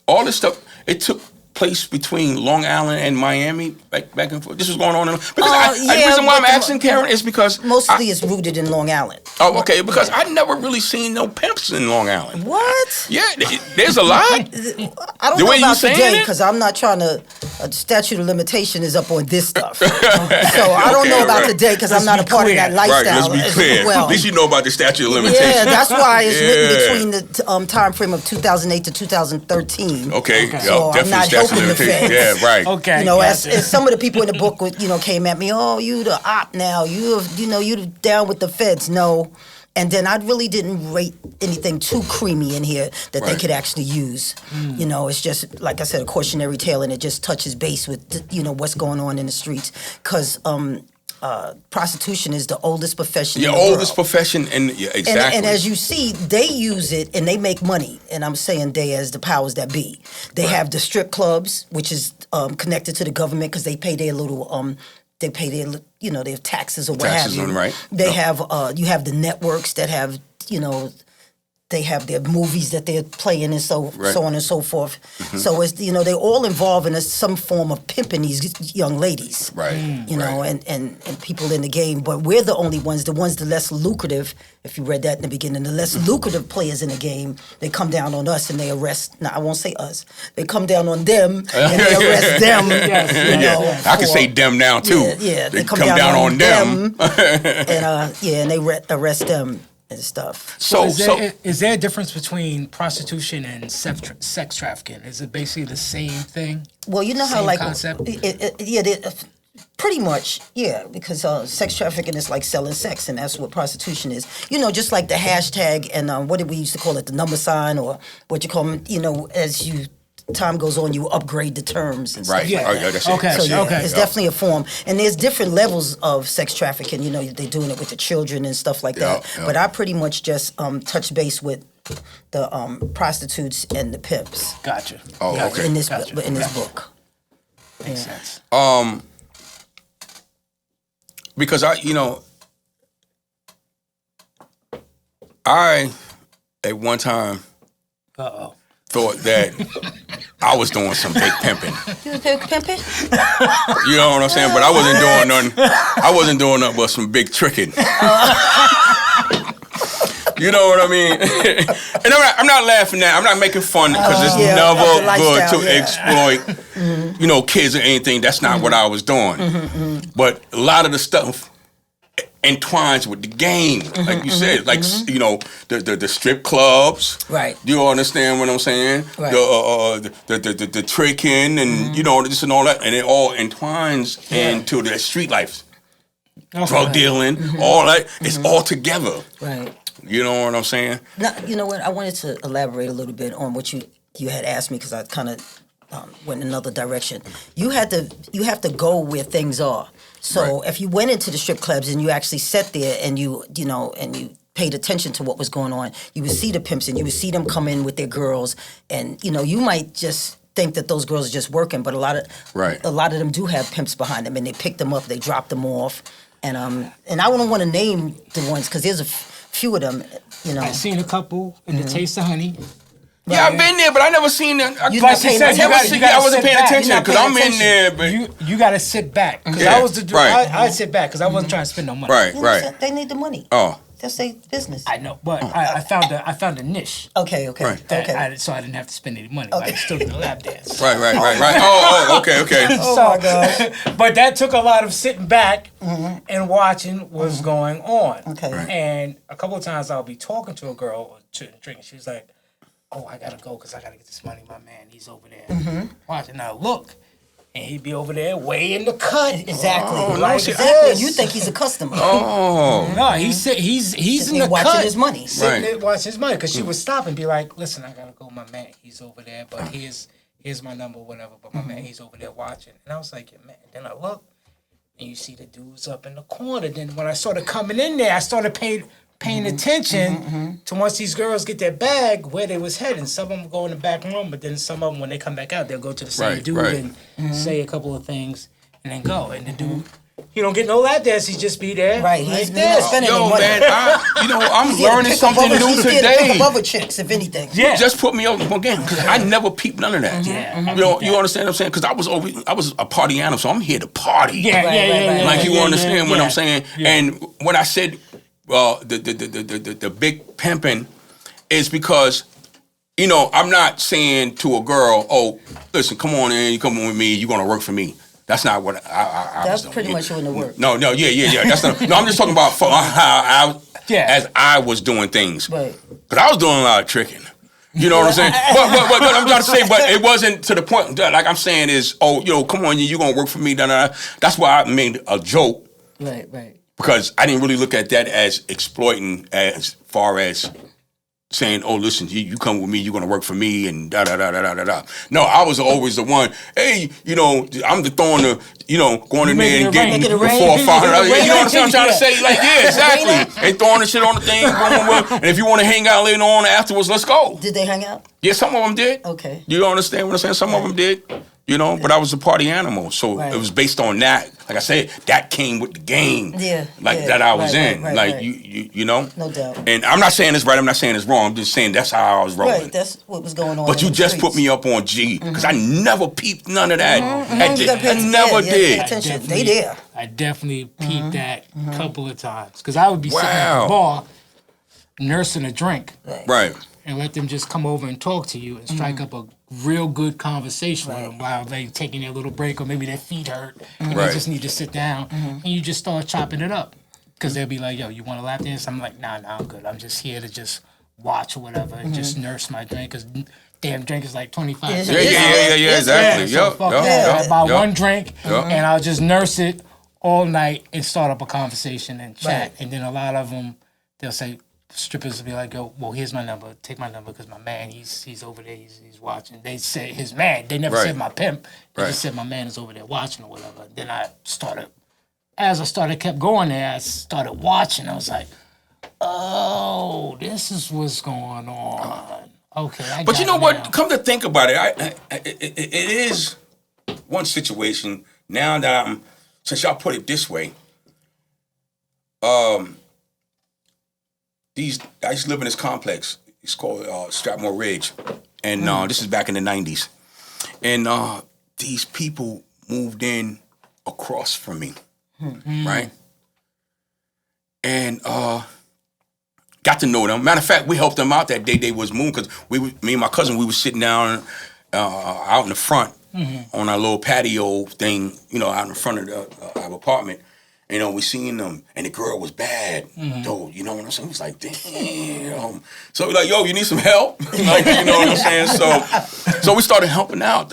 all this stuff, it took place between Long Island and Miami, back and forth. This was going on. Because the reason why I'm asking Karen is because mostly it's rooted in Long Island. Oh, okay. Because I never really seen no pimps in Long Island. What? Yeah, there's a lot. I don't know about today because I'm not trying to. Statute of limitation is up on this stuff, so I don't know about today because I'm not a part of that lifestyle. Right. Let's be clear. Well, at least you know about the statute of limitation. Yeah, that's why it's written between the time frame of 2008 to 2013. Okay. So I'm not helping the feds. Yeah, right. Okay. You know, as some of the people in the book, came at me. Oh, you the op now. You down with the feds? No. And then I really didn't rate anything too creamy in here that they could actually use. You know, it's just, like I said, a cautionary tale, and it just touches base with, what's going on in the streets. Because prostitution is the oldest profession in the oldest world. profession, exactly. And as you see, they use it and they make money. And I'm saying they as the powers that be. They have the strip clubs, which is connected to the government because they pay their little... They pay their taxes or what have you. Right. They have you have the networks that have they have their movies that they're playing and so on and so forth. So it's they're all involved in some form of pimping these young ladies. Right. And people in the game, but we're the only ones, the less lucrative. If you read that in the beginning, the less lucrative players in the game, they come down on us and they arrest. Now I won't say us. They come down on them and they arrest them. I can say them now too. Yeah, they come down on them. And they arrest them and stuff. So is there a difference between prostitution and sex trafficking? Is it basically the same thing? Well, you know how same concept? Pretty much, yeah, because sex trafficking is like selling sex, and that's what prostitution is. Just like the hashtag and what did we used to call it, the number sign, or what you call them, as time goes on, you upgrade the terms and stuff. Yeah. Like that. That's Okay. So Okay. it's definitely a form, and there's different levels of sex trafficking. They're doing it with the children and stuff like that. But I pretty much just touch base with the prostitutes and the pimps. Gotcha. Oh, okay. In this book. Makes sense. Because I at one time thought that I was doing some big pimping. You was big pimping? You know what I'm saying? But I wasn't doing nothing. I wasn't doing nothing but some big tricking. You know what I mean? And I'm not laughing at. I'm not making fun because it's never good to exploit, kids or anything. That's not what I was doing. But a lot of the stuff entwines with the game, like you said, like the strip clubs. Right. Do you understand what I'm saying? Right. The tricking and this and all that, and it all entwines into the street life, drug dealing, all that. It's all together. Right. You know what I'm saying? Now, you know what? I wanted to elaborate a little bit on what you had asked me because I kind of went in another direction. You have to go where things are. So if you went into the strip clubs and you actually sat there and you paid attention to what was going on, you would see the pimps and you would see them come in with their girls, and you might just think that those girls are just working, but a lot of them do have pimps behind them, and they pick them up, they drop them off, and I wouldn't want to name the ones because there's a few of them. I've seen a couple in the Taste of Honey. Yeah, I've been there, but I never seen them. I wasn't paying attention because I'm in there. But you got to sit back. Because I was the dude. I sit back because I wasn't trying to spend no money. Right. They need the money. Oh. That's their business. I know, but I found a niche. Okay. So I didn't have to spend any money. Okay. I still did the lap dance. Right. Oh, okay. Oh my God. But that took a lot of sitting back and watching what's going on. Okay. And a couple of times I'll be talking to a girl or drinking. She's like, "Oh, I gotta go because I gotta get this money. My man, he's over there watching." Now look. And he'd be over there way in the cut. Exactly. Exactly. You think he's a customer. Oh. No, he's in the watching cut. His money. Sitting there watching his money. Because she would stop and be like, "Listen, I gotta go. My man, he's over there. But here's my number, whatever. But my man, he's over there watching." And I was like, "Yeah, man." Then I look, and you see the dudes up in the corner. Then when I started coming in there, I started paying attention to once these girls get their bag, where they was heading. Some of them go in the back room, but then some of them, when they come back out, they'll go to the same dude and say a couple of things and then go. And the dude He don't get no lap dance. He just be there. Right. He's not spending any Yo, money. man, I'm learning something new He's there to today. pick up other chicks, if anything. Yeah. You just put me up again because I never peeped none of that. You understand what I'm saying? Because I was a party animal, so I'm here to party. Yeah. Like you understand what I'm saying? Yeah. And when I said the big pimping is because, you know, I'm not saying to a girl, oh, listen, come on in, you come on with me, you're gonna work for me. That's not what I That's was doing. pretty much when it worked. No, yeah. That's not, no, I'm just talking about how as I was doing things. Right. Because I was doing a lot of tricking. You know what I'm saying? But I'm trying to say, but it wasn't to the point. Like I'm saying is, oh, yo, come on, you gonna work for me? That's why I made a joke. Right. Because I didn't really look at that as exploiting as far as saying, oh, listen, you come with me, you're going to work for me, and da-da-da-da-da-da. No, I was always the one, hey, you know, I'm the throwing the, you know, going in there and getting the 400 or 500. You know what I'm trying to say? Like, yeah, exactly. And throwing the shit on the thing. And if you want to hang out later on afterwards, let's go. Did they hang out? Yeah, some of them did. Okay. You understand what I'm saying? Some of them did. You know, but I was a party animal, so it was based on that. Like I said, that came with the game. Yeah. That I was in. Right. You know. No doubt. And I'm not saying it's right. I'm not saying it's wrong. I'm just saying that's how I was rolling. Right. That's what was going on. But you just put me up on G because I never peeped none of that. I never did. They there. I definitely peeped that a couple of times because I would be sitting at the bar nursing a drink. Right. And let them just come over and talk to you and strike up a real good conversation with them while they taking their little break or maybe their feet hurt and they just need to sit down and you just start chopping it up because they'll be like, yo, you want to lap dance? I'm like, nah, I'm good. I'm just here to just watch or whatever and just nurse my drink because damn drink is like 25 cents. Yeah, exactly. So I'll buy one drink and I'll just nurse it all night and start up a conversation and chat. And then a lot of them, they'll say, strippers will be like, yo, well, here's my number. Take my number because my man, he's over there. He's watching. They said his man. They never said my pimp. They just said my man is over there watching or whatever. Then kept going there, I started watching. I was like, oh, this is what's going on. Okay, but you know what? Come to think about it, it is one situation now that since y'all put it this way, I used to live in this complex. It's called Stratmore Ridge. And this is back in the 90s. And these people moved in across from me, right? And got to know them. Matter of fact, we helped them out that day they was moving because me and my cousin, we were sitting down out in the front on our little patio thing, you know, out in front of our apartment. You know, we seen them, and the girl was bad, though. You know what I'm saying? It was like, damn. So we're like, yo, you need some help? Like, you know what I'm saying? So we started helping out.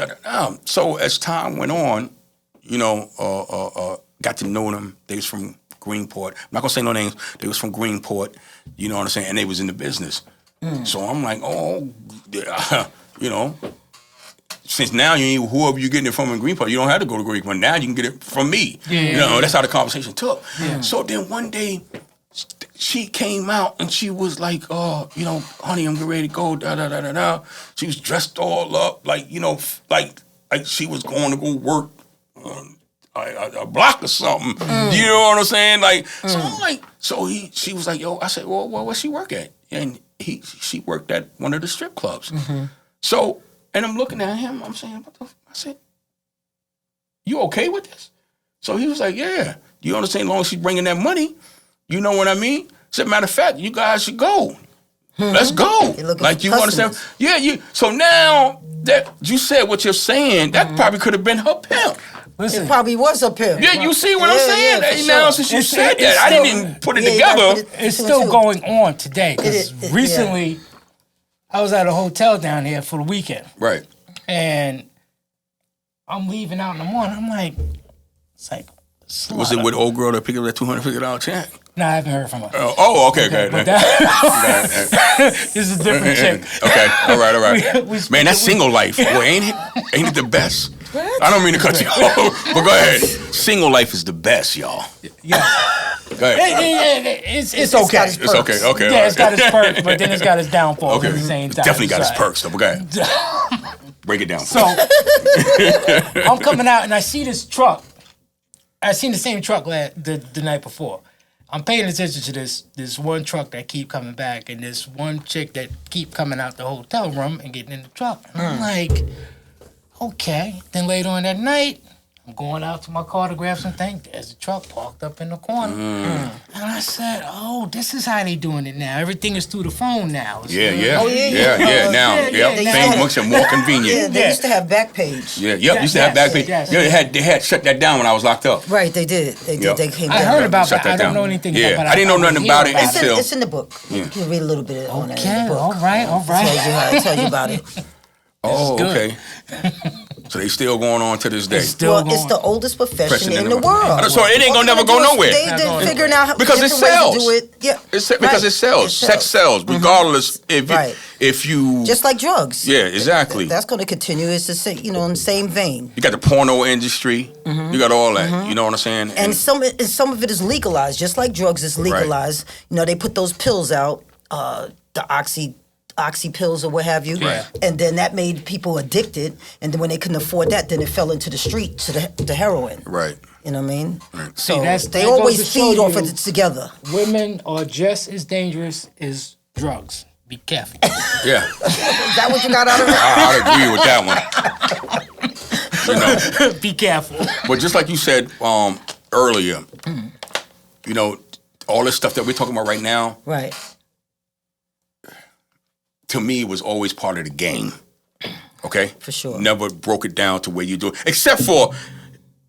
So as time went on, you know, got to know them. They was from Greenport. I'm not gonna say no names. They was from Greenport. You know what I'm saying? And they was in the business. So I'm like, oh, you know. Since now whoever you're getting it from in Greenport, you don't have to go to Greenport. Now you can get it from me. You know, that's how the conversation took. So then one day, she came out and she was like, oh, you know, honey, I'm getting ready to go, da-da-da-da-da. She was dressed all up, like, you know, like she was going to go work a block or something. You know what I'm saying? Like, so I'm like, she was like, yo, I said, well, where she work at? And she worked at one of the strip clubs. So, and I'm looking at him, I'm saying, what the f-? I said, you okay with this? So he was like, yeah. You understand, as long as she's bringing that money, you know what I mean? I said, matter of fact, you guys should go. Let's go. Like, you understand? Yeah, so now that you said what you're saying, that probably could have been her pimp. Listen, it probably was a pimp. Yeah, you see what I'm saying? Now, since you said that, I didn't even put it together. It's still going on today. Because recently, I was at a hotel down here for the weekend. Right. And I'm leaving out in the morning. I'm like, it's like, was it with old girl that picked up that $250 check? No, I haven't heard from her. Okay. But this is a different chick. Okay, all right. Man, that's single life. Boy, ain't it the best? I don't mean to cut you off, but go ahead. Single life is the best, y'all. Yeah. Go ahead. It's okay. It's okay. Okay. Yeah, it's got its perks, but then it's got its downfalls at the same time. Definitely got its perks, though. But go ahead. Break it down. So I'm coming out and I see this truck I seen the same truck the night before. I'm paying attention to this one truck that keep coming back, and this one chick that keep coming out the hotel room and getting in the truck. And I'm like, okay. Then later on that night, I'm going out to my car to grab some things. There's a truck parked up in the corner. And I said, oh, this is how they doing it now. Everything is through the phone now. Yeah. Oh, yeah. Now, things makes it more convenient. Yeah, they used to have Backpage. Used to have Backpage. Yes. They had shut that down when I was locked up. Right, they did. They did. Yep. They came I down. heard about Shut that. I that don't know down. anything Yeah, about it. I didn't know nothing about it It's in, until... it's in the book. You can read a little bit on it in Okay, the book. all right. It tells you about it. Oh, good. okay. So they still going on to this day. Well, it's the oldest profession in the world. So it ain't gonna never go nowhere. They're figuring out Because it different ways sells. to do it. Yeah, Because it sells. Sex sells, regardless if you... Just like drugs. Yeah, exactly. That's going to continue. It's the same, in the same vein. You got the porno industry. You got all that. You know what I'm saying? And some of it is legalized, just like drugs is legalized. Right. They put those pills out, the oxy pills or what have you. Right. And then that made people addicted. And then when they couldn't afford that, then it fell into the street to the heroin. Right. You know what I mean? Right. So See, they that goes always to show feed off you of it together. Women are just as dangerous as drugs. Be careful. Yeah. Is that what you got out of it? I'd agree with that one. Be careful. But just like you said earlier, all this stuff that we're talking about right now, Right. to me, was always part of the game. Okay? For sure. Never broke it down to where you do it. Except for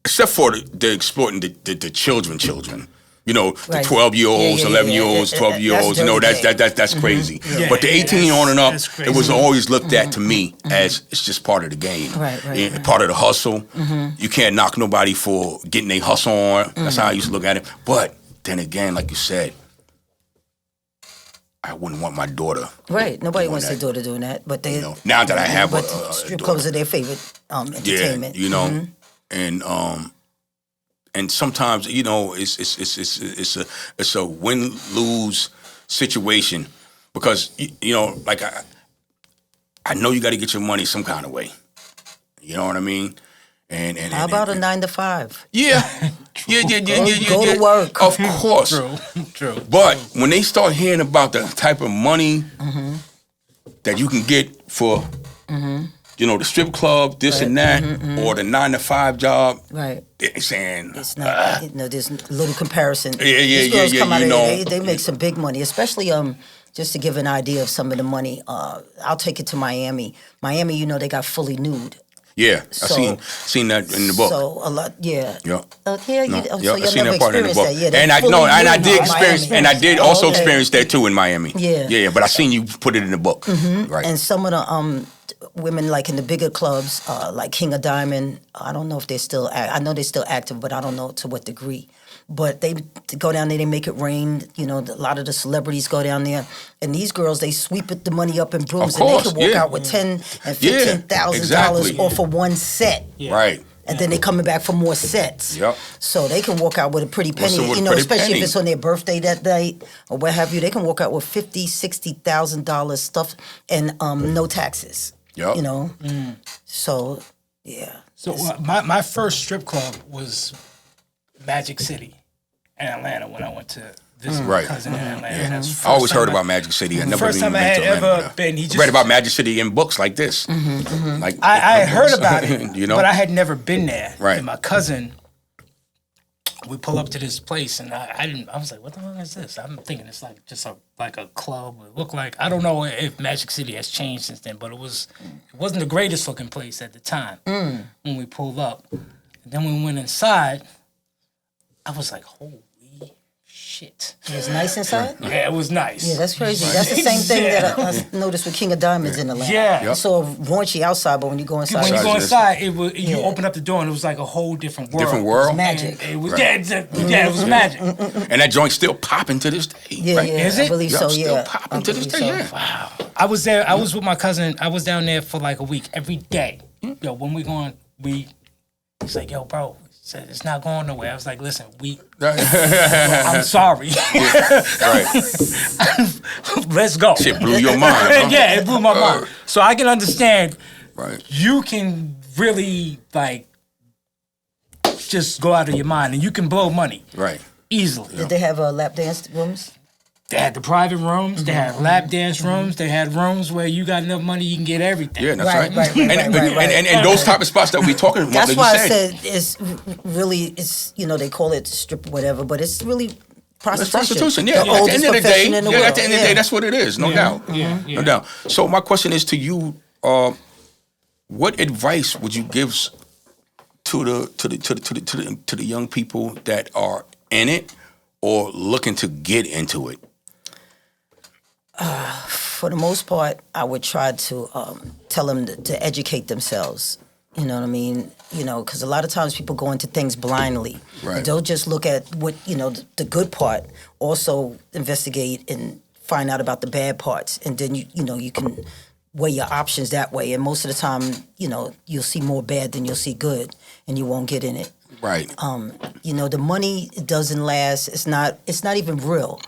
the exploiting the children. The 12-year-olds, 11-year-olds, 12-year-olds. That's crazy. Yeah, but the 18 on and up, it was always looked at to me as it's just part of the game. Right. Part of the hustle. You can't knock nobody for getting their hustle on. That's how I used to look at it. But then again, like you said, I wouldn't want my daughter. Right. Nobody wants their daughter doing that. But they now that I have but a strip daughter. clubs are their favorite entertainment. Yeah, and sometimes it's a win-lose situation because like I know you got to get your money some kind of way. You know what I mean? And how about a 9 to 5? Yeah. Yeah. Go to work. Of course. True. But when they start hearing about the type of money that you can get for, the strip club, this and that, or the 9 to 5 job, right? They're saying it's not. There's little comparison. Yeah. These girls come out of they make some big money, especially just to give an idea of some of the money. I'll take it to Miami. Miami, they got fully nude. Yeah, I seen that in the book. So a lot, yeah. Yeah. So I you seen never that part in the book. that. Yeah, and I did experience, and I did also experience that too in Miami. Yeah. Yeah, but I seen you put it in the book. Right. And some of the women, like in the bigger clubs, like King of Diamond, I don't know if they're still. I know they're still active, but I don't know to what degree. But they go down there, they make it rain. A lot of the celebrities go down there, and these girls, they sweep the money up in brooms, and they can walk out with $10,000 and $15,000 off of one set. Yeah. Right. And then they coming back for more sets. Yep. So they can walk out with a pretty penny, especially if it's on their birthday that night or what have you. They can walk out with $50,000, $60,000 stuff and no taxes. Yep. So yeah. So my first strip club was Magic City in Atlanta when I went to visit my cousin in Atlanta. Yeah. That's the I always first time heard about Magic City. I never first even time I been had to Atlanta. ever been. He just read about Magic City in books like this. Like I had heard about it, you know, but I had never been there. Right. And my cousin, we pull up to this place, and I was like, "What the fuck is this?" I'm thinking it's like just like a club. It looked like, I don't know if Magic City has changed since then, but it wasn't the greatest looking place at the time when we pulled up. And then when we went inside, I was like, "Holy shit!" It was nice inside? Yeah, it was nice. Yeah, that's crazy. That's the same thing that I noticed with King of Diamonds in Atlanta. Yeah. You saw raunchy outside, but when you go inside, When you go Outside, inside, it was you open up the door and it was like a whole different world. different world. magic. It was it was magic. And that joint's still popping to this day. Yeah, right? yeah, Is I it? believe Yup, so. still Yeah, popping I to this believe day. so. Yeah. I was there. I was with my cousin. I was down there for like a week every day. Yo, when we going, he's like, "Yo, bro, it's not going nowhere." I was like, "Listen, I'm sorry. Right. Let's go." Shit blew your mind. Huh? Yeah, it blew my mind. So I can understand. Right. You can really like just go out of your mind, and you can blow money Right. easily. Did they have lap dance rooms? They had the private rooms. They had lap dance rooms. They had rooms where you got enough money, you can get everything. Yeah, that's Right, right. right. And those type of spots that we talking about. That's like why you I said it's they call it strip or whatever, but it's really It's prostitution. prostitution, yeah. The At the oldest end of the day, profession in the world. at the end of the day, that's what it is, no doubt. No doubt. So my question is to you: what advice would you give to the young people that are in it or looking to get into it? For the most part, I would try to tell them to educate themselves. You know what I mean? Because a lot of times people go into things blindly. Right. Don't just look at what, the good part. Also investigate and find out about the bad parts. And then, you can weigh your options that way. And most of the time, you'll see more bad than you'll see good, and you won't get in it. Right. The money doesn't last. It's not even real.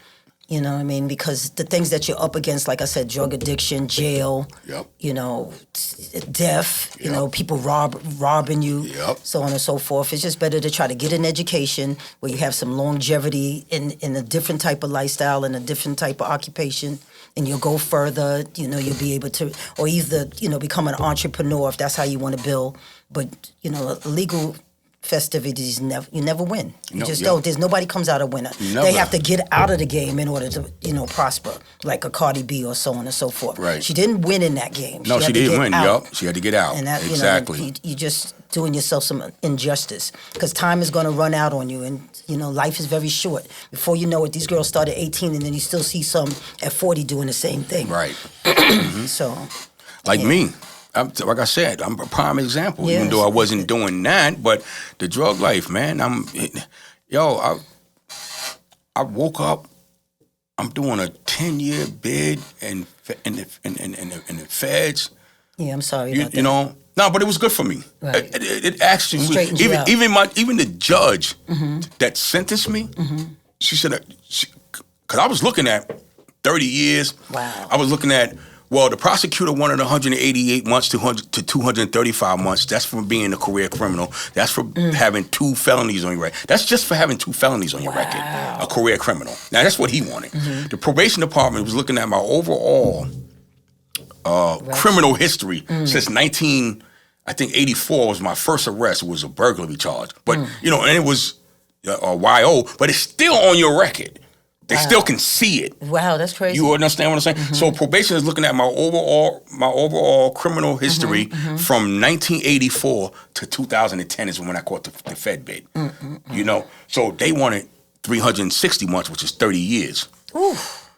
You know what I mean? Because the things that you're up against, like I said, drug addiction, jail, Yep. Death, Yep. people robbing you, Yep. so on and so forth. It's just better to try to get an education where you have some longevity in a different type of lifestyle and a different type of occupation, and you'll go further. You'll be able to, or either, become an entrepreneur if that's how you want to build. But, legal festivities, you never win. You just don't. There's nobody comes out a winner. Never. They have to get out of the game in order to, prosper, like a Cardi B or so on and so forth. Right. She didn't win in that game. No, she had to didn't get win. out. Yup. She had to get out. And that, exactly. you just doing yourself some injustice because time is going to run out on you, and life is very short. Before you know it, these girls start at 18, and then you still see some at 40 doing the same thing. Right. So, Like me. Like I said, I'm a prime example. Yes. Even though I wasn't doing that, but the drug life, man. I woke up. I'm doing a 10-year bid in the feds. yeah, I'm sorry about that. No, but it was good for me. Right. It actually Straightens you out. even the judge that sentenced me. She said, because I was looking at 30 years. Wow. I was looking at. Well, the prosecutor wanted 188 months to 235 months. That's for being a career criminal. That's for having 2 felonies on your record. That's just for having 2 felonies on your record. A career criminal. Now, that's what he wanted. The probation department was looking at my overall criminal history since 84 was my first arrest. It was a burglary charge. But, and it was a YO, but it's still on your record. They still can see it. Wow, that's crazy. You understand what I'm saying? So probation is looking at my overall criminal history from 1984 to 2010 is when I caught the Fed bid. So they wanted 360 months, which is 30 years. Oof.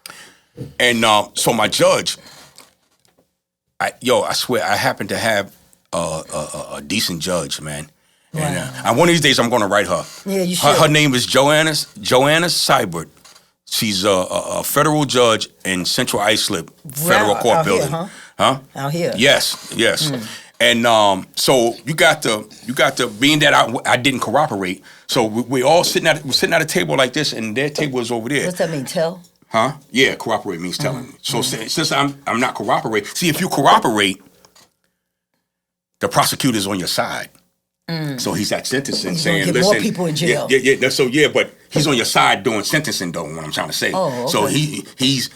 And so my judge, I swear, I happen to have a decent judge, man. And one of these days I'm going to write her. Yeah, you should. Her name is Joanna Seibert. She's a federal judge in Central Islip Federal Court out Building. Here, huh? Out here. Yes. And so you got to being that I didn't cooperate. So we all sitting at a table like this, and their table is over there. What's that mean? Tell? Huh? Yeah, cooperate means telling me. So since I'm not cooperating, see, if you cooperate, the prosecutor's on your side. So he's at sentencing saying, get listen. more people in jail. Yeah. So but he's on your side doing sentencing though, what I'm trying to say. Oh, okay. So he's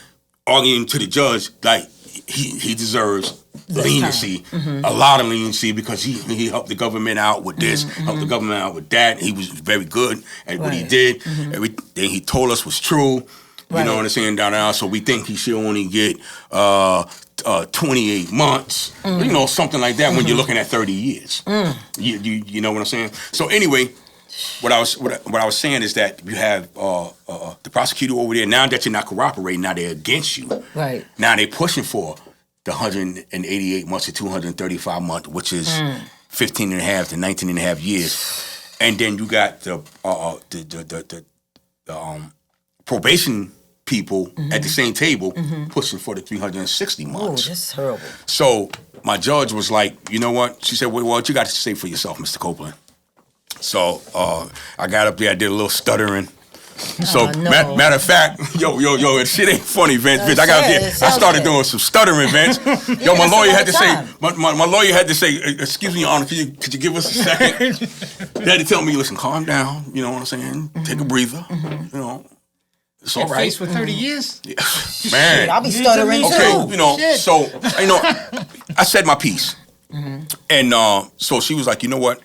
arguing to the judge like he deserves leniency, a lot of leniency, because he helped the government out with this, helped the government out with that. He was very good at what he did. Everything he told us was true. You know what I'm saying? Down there. So we think he should only get 28 months, something like that when you're looking at 30 years. You know what I'm saying? So anyway, what I was saying is that you have the prosecutor over there. Now that you're not cooperating, now they're against you. Right. Now they're pushing for the 188 months to 235 months, which is 15 and a half to 19 and a half years. And then you got the probation people at the same table pushing for the 360 months. Oh, that's horrible. So my judge was like, you know what? She said, well, what you got to say for yourself, Mr. Copeland. So I got up there, I did a little stuttering, So matter of fact, yo, shit ain't funny, Vince. Bitch, I started doing some stuttering, Vince. Yo, my lawyer had to say, my lawyer had to say, excuse me, Your Honor, could you give us a second? They had to tell me, listen, calm down. You know what I'm saying? Take a breather. You know, it's all right. Faced with 30 years, yeah. Man. I'll be stuttering too. Okay, you know, so I said my piece, and so she was like, you know what?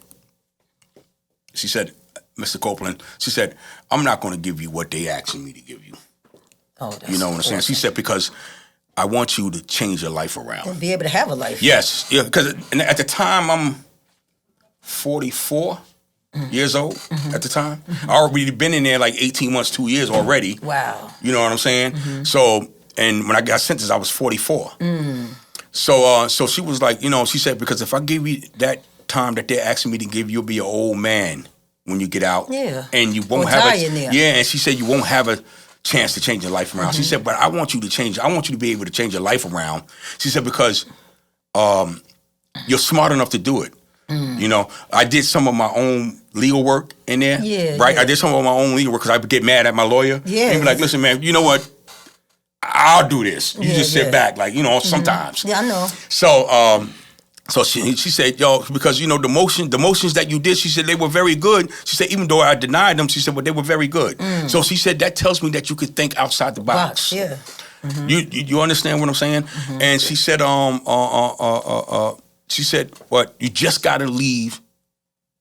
She said, Mr. Copeland, she said, I'm not going to give you what they asking me to give you. Oh, that's you know what I'm saying? She said, because I want you to change your life around. And be able to have a life. Yes. Yeah, because at the time, I'm 44 years old at the time. I already been in there like 18 months, 2 years already. Wow. You know what I'm saying? So, and when I got sentenced, I was 44. So she was like, you know, she said, because if I give you that time that they're asking me to give, you'll be an old man when you get out. Yeah. And you won't have and she said you won't have a chance to change your life around. She said, but I want you to change. I want you to be able to change your life around. She said, because you're smart enough to do it. You know, I did some of my own legal work in there. Yeah. Right? Yeah. I did some of my own legal work because I would get mad at my lawyer. Yeah. And be like, listen, man, you know what? I'll do this. You just sit back, like, you know, sometimes. Yeah, I know. So she said, yo, because, you know, the motions that you did, she said, they were very good. She said, even though I denied them, she said, but they were very good. So she said, that tells me that you could think outside the box. Yeah. You understand what I'm saying? And she said, what? You just got to leave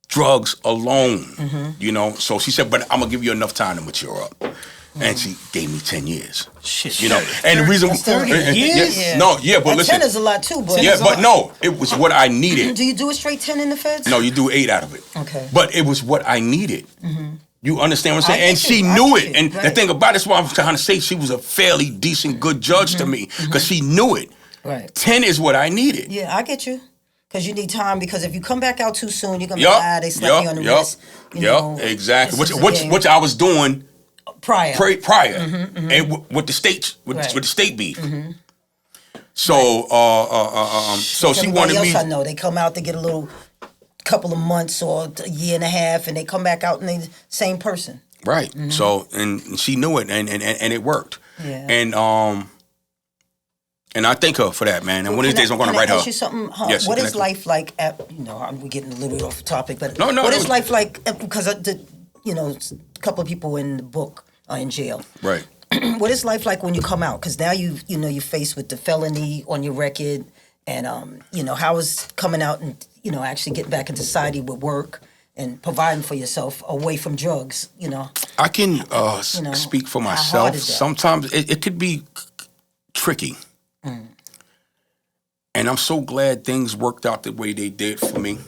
drugs alone, you know? So she said, but I'm going to give you enough time to mature up. And she gave me 10 years. Shit. You know, and the reason... 30 years? Yeah. No, yeah, but listen... 10 is a lot too, but... Yeah, but no, it was what I needed. Do you do a straight 10 in the feds? No, you do 8 out of it. Okay. But it was what I needed. You understand what I'm saying? And she knew it. And the thing about it is what I'm trying to say, she was a fairly decent, good judge to me. Because she knew it. Right. 10 is what I needed. Yeah, I get you. Because you need time. Because if you come back out too soon, you're going to be they slap you on the wrist. You know, exactly. Which I was doing... Prior. And with the state, with the state beef. So, so she wanted me. I know they come out, they get a little couple of months or a year and a half, and they come back out and they the same person. Right. So, and she knew it, and it worked. Yeah. And I thank her for that, man. And one of these days I'm going to write her. Can I ask you something? Yes, what is life like? We're getting a little bit off topic, but no. What is life like? Because a couple of people in the book are in jail. Right. What is life like when you come out? Because now you're faced with the felony on your record, and how is coming out and actually getting back into society with work and providing for yourself away from drugs. I can speak for myself. Sometimes it could be tricky, and I'm so glad things worked out the way they did for me.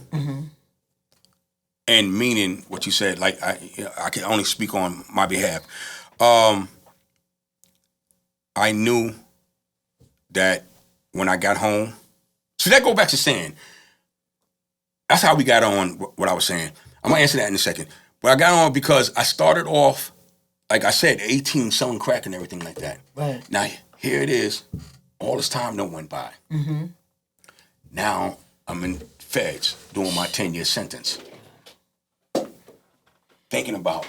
And meaning what you said, like I can only speak on my behalf. I knew that when I got home, so that go back to saying, that's how we got on what I was saying. I'm gonna answer that in a second. But I got on because I started off, like I said, 18, selling crack and everything like that. Right. Now, here it is. All this time no went by. Now, I'm in feds doing my 10-year sentence. Thinking about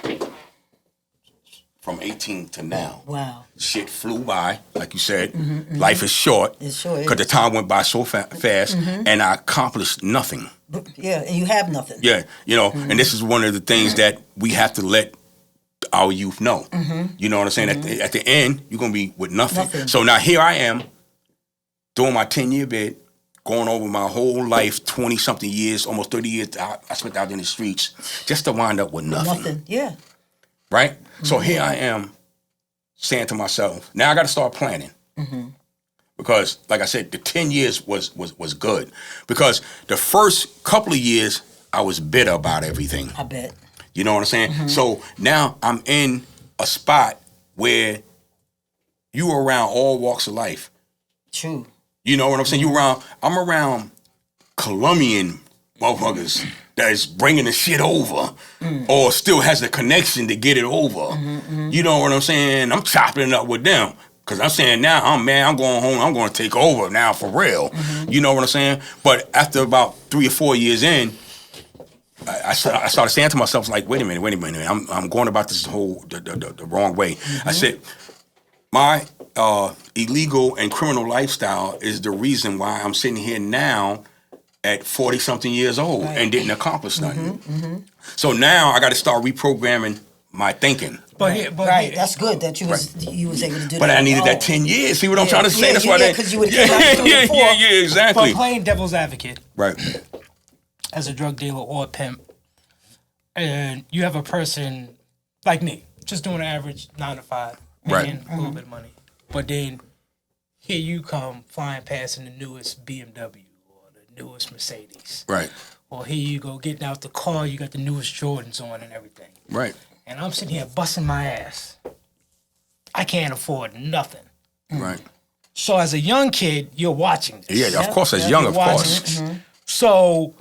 from 18 to now. Wow. Shit flew by, like you said. Life is short. It sure is. Because the time went by so fast, and I accomplished nothing. Yeah, and you have nothing. Yeah, and this is one of the things that we have to let our youth know. You know what I'm saying? At the end, you're going to be with nothing. So now here I am, doing my 10-year bid, going over my whole life, 20-something years, almost 30 years I spent out in the streets, just to wind up with nothing. Yeah. Right? So here I am saying to myself, now I got to start planning. Because, like I said, the 10 years was good. Because the first couple of years, I was bitter about everything. I bet. You know what I'm saying? So now I'm in a spot where you are around all walks of life. True. You know what I'm saying? I'm around Colombian motherfuckers that is bringing the shit over or still has a connection to get it over. You know what I'm saying? I'm chopping it up with them because I'm saying now, I'm going home. I'm going to take over now for real. You know what I'm saying? But after about 3 or 4 years in, I started saying to myself, like, wait a minute. I'm going about this the wrong way. I said, my illegal and criminal lifestyle is the reason why I'm sitting here now at 40-something years old and didn't accomplish nothing. So now I got to start reprogramming my thinking. But that's good that you was able to do that. But I needed that 10 years. See what I'm trying to say? That's why because you would have came out exactly. But playing devil's advocate, right, as a drug dealer or a pimp, and you have a person like me, just doing an average 9 to 5, making a little bit of money. But then here you come flying past in the newest BMW or the newest Mercedes. Right. Or here you go getting out the car, you got the newest Jordans on and everything. Right. And I'm sitting here busting my ass. I can't afford nothing. Right. So as a young kid, you're watching this. Yeah, of course, as young, of course. So,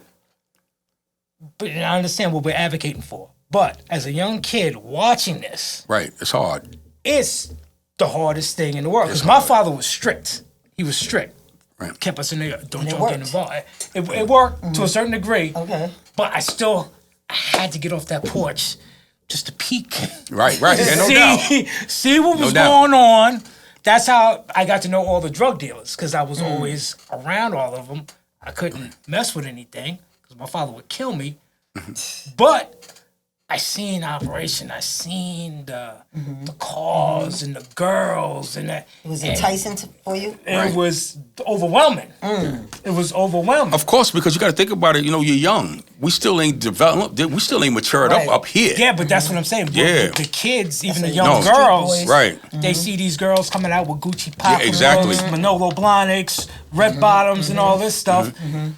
but I understand what we're advocating for. But as a young kid watching this, right, it's hard. It's the hardest thing in the world. Because my father was strict. He was strict. Right. Kept us in there. Don't get involved. It worked to a certain degree. Okay. But I had to get off that porch just to peek. Right. Yeah, no doubt. See what was going on. That's how I got to know all the drug dealers, because I was always around all of them. I couldn't mess with anything because my father would kill me. But I seen operation. I seen the cars and the girls and that. It was enticing for you? It was overwhelming. It was overwhelming. Of course, because you got to think about it. You know, you're young. We still ain't developed. We still ain't matured up here. Yeah, but that's what I'm saying. Yeah. The kids, even the young girls, right? They see these girls coming out with Gucci pockets, exactly. Manolo Blahniks, red bottoms, and all this stuff, and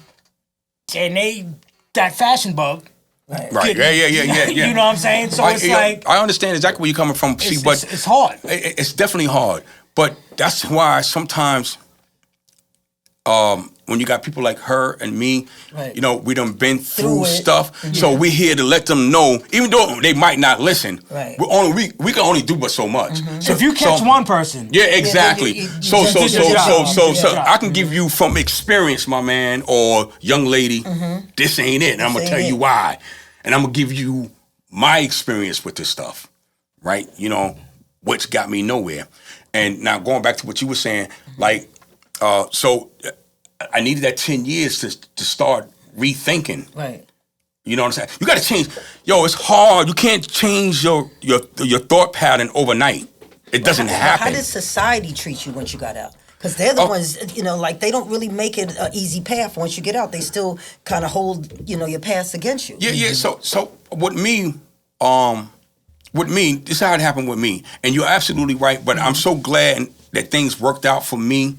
that fashion bug. Right. Yeah. You know what I'm saying? So it's like I understand exactly where you're coming from. See, but it's hard. It's definitely hard. But that's why sometimes, when you got people like her and me, you know, we done been through stuff. So we're here to let them know, even though they might not listen. Right. We can only do but so much. So if you catch one person, exactly. So I can give you from experience, my man or young lady, this ain't it, and I'm gonna tell you why, and I'm gonna give you my experience with this stuff, right? You know, which got me nowhere. And now going back to what you were saying, like, so I needed that 10 years to start rethinking. Right. You know what I'm saying? You got to change. Yo, it's hard. You can't change your thought pattern overnight. It doesn't happen. How did society treat you once you got out? Because they're the ones, you know, like they don't really make it an easy path once you get out. They still kind of hold, you know, your past against you. Yeah. So with me, this is how it happened with me. And you're absolutely right. But I'm so glad that things worked out for me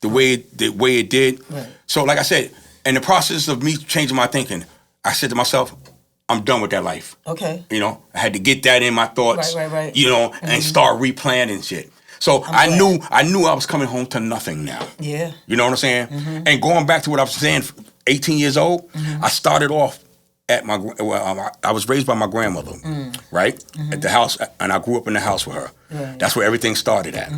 the way it did. Right. So like I said, in the process of me changing my thinking, I said to myself, I'm done with that life. Okay. You know, I had to get that in my thoughts. Right. You know, and start replanning shit. So I knew I was coming home to nothing now. Yeah. You know what I'm saying? And going back to what I was saying, 18 years old, I started off at I was raised by my grandmother, right? At the house, and I grew up in the house with her. Right. That's where everything started at.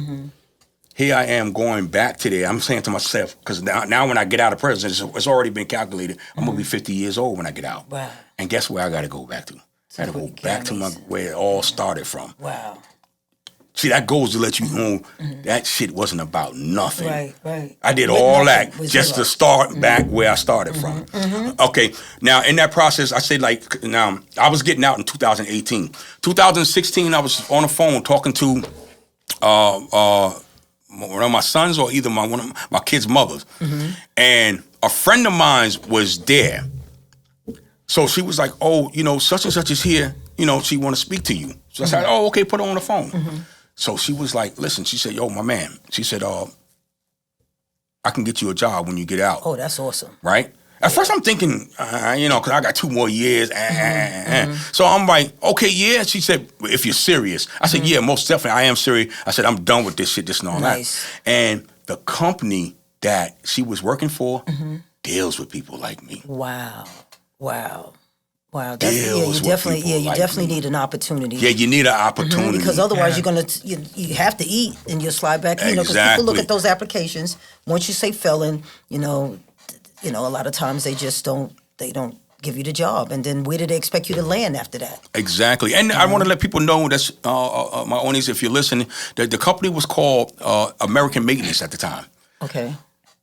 Here I am going back to there. I'm saying to myself, because now when I get out of prison, it's already been calculated. I'm going to be 50 years old when I get out. Wow. And guess where I got to go back to? I got to go back to where it all started from. Wow. See, that goes to let you know that shit wasn't about nothing. Right. I did all that just to start back where I started from. Okay, now in that process, I say now I was getting out in 2018. 2016, I was on the phone talking to one of my sons or either one of my kids' mothers. And a friend of mine was there. So she was like, oh, you know, such and such is here. You know, she want to speak to you. So I said, oh, okay, put her on the phone. So she was like, listen, she said, yo, my man. She said, I can get you a job when you get out. Oh, that's awesome. Right? At first I'm thinking, you know, because I got 2 more years. So I'm like, okay, yeah. She said, if you're serious. I said, yeah, most definitely. I am serious. I said, I'm done with this shit, this and all that. And the company that she was working for deals with people like me. Wow. That's, you definitely need an opportunity. Yeah, you need an opportunity because otherwise you have to eat and you'll slide back. You know, because people look at those applications. Once you say felon, you know, a lot of times they just don't give you the job, and then where did they expect you to land after that? Exactly. And I want to let people know that's my audience, if you're listening, that the company was called American Maintenance at the time. Okay.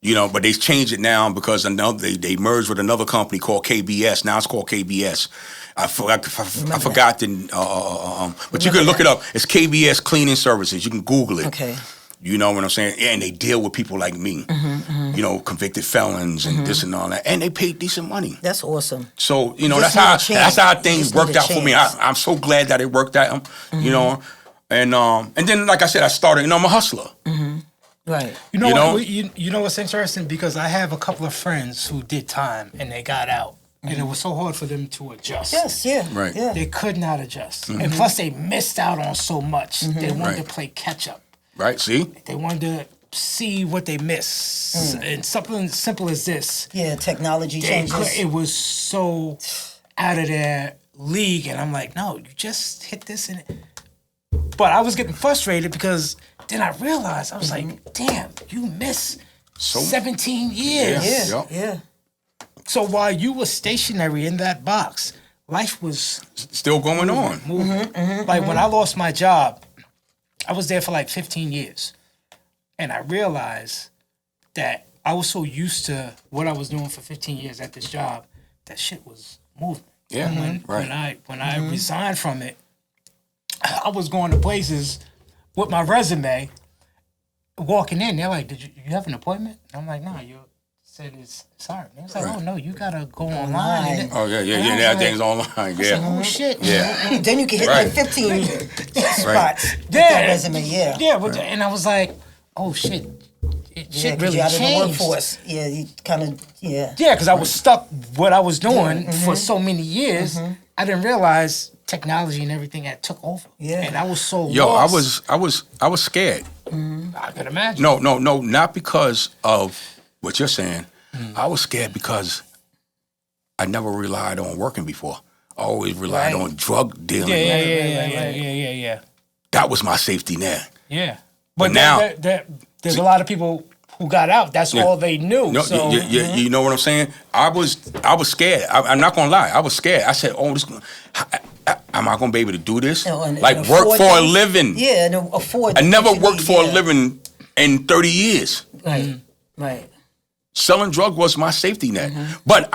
You know, but they changed it now because they merged with another company called KBS. Now it's called KBS. I forgot but you can look it up. It's KBS Cleaning Services. You can Google it. Okay. You know what I'm saying? And they deal with people like me, you know, convicted felons and this and all that. And they pay decent money. That's awesome. So, you know, that's how things worked out for me. I'm so glad that it worked out, you know. And then, like I said, I started, and I'm a hustler. Right. You know what's interesting? Because I have a couple of friends who did time and they got out. And it was so hard for them to adjust. Yes, yeah. Right. Yeah. They could not adjust. And plus they missed out on so much. They wanted to play catch up. Right, see? They wanted to see what they missed. And something simple as this. Yeah, technology changes. It was so out of their league. And I'm like, no, you just hit this. But I was getting frustrated because then I realized, I was like, damn, you missed 17 years. Yeah. So while you were stationary in that box, life was still going on. Like when I lost my job, I was there for like 15 years. And I realized that I was so used to what I was doing for 15 years at this job, that shit was moving. Yeah, When I resigned from it, I was going to places with my resume, walking in. They're like, "Did you have an appointment?" And I'm like, "No, you said it's sorry." They was like, "Oh no, you gotta go online." Oh yeah. Now things online. I was like, "Oh shit." Yeah. Then you can hit like 15 spots. With that resume, yeah. Yeah, but and I was like, "Oh shit." Shit really you're out of the changed. workforce. Yeah, you kind of, Yeah, because I was stuck what I was doing for so many years. I didn't realize technology and everything had took over. Yeah. And I was so lost. I I was scared. I could imagine. No, not because of what you're saying. I was scared because I never relied on working before. I always relied on drug dealing. Yeah. That was my safety net. Yeah. But now there's a lot of people who got out. That's all they knew. No, so, you know what I'm saying? I was scared. I'm not gonna lie. I was scared. I said, "Oh, am I gonna be able to do this? and Work for a living?" Yeah, and afford. I never worked for a living in 30 years. Right. Selling drugs was my safety net, but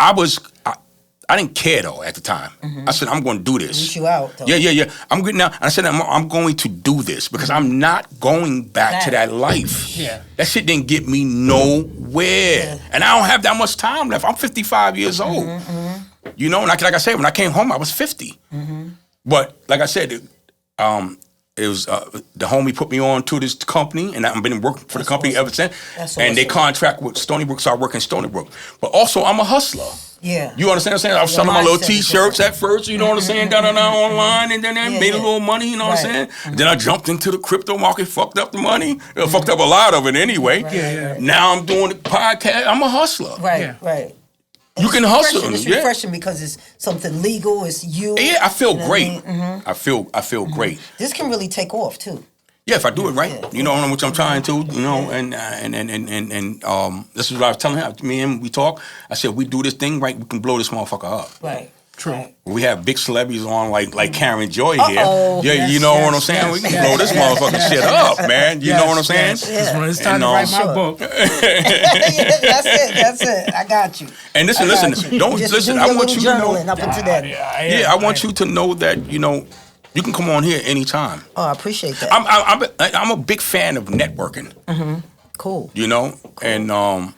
I didn't care though at the time. I said, "I'm going to do this." Reach you out, though. Yeah. I'm good now. And I said, I'm going to do this because I'm not going back to that life. Yeah. That shit didn't get me nowhere. And I don't have that much time left. I'm 55 years old. You know, and like I said, when I came home, I was 50. But like I said, it was the homie put me on to this company, and I've been working for the company ever since. And they contract with Stony Brook, so I work in Stony Brook. But also, I'm a hustler. Yeah. You understand what I'm saying? I was selling my little T-shirts at first, you know what I'm saying, online, and then I made a little money, you know what I'm saying? And then I jumped into the crypto market, fucked up the money, fucked up a lot of it anyway. Now I'm doing the podcast. I'm a hustler. Right. You can hustle. It's refreshing because it's something legal. It's you. Yeah, I feel great. I feel great. This can really take off too. Yeah, if I do it right, you know what I'm trying to, you know, and this is what I was telling him. Me and him, we talk. I said, we do this thing right, we can blow this motherfucker up. Right. True. Right. We have big celebrities on like Karen Joy here. Yes, you know what I'm saying? We can blow this motherfucking shit up, man. You know what I'm saying? It's time to write my book. That's it. I got you. And listen, don't just listen. Do I your want you to know. journaling up until then. I want you to know that you can come on here anytime. Oh, I appreciate that. I'm a big fan of networking. Cool. You know, and I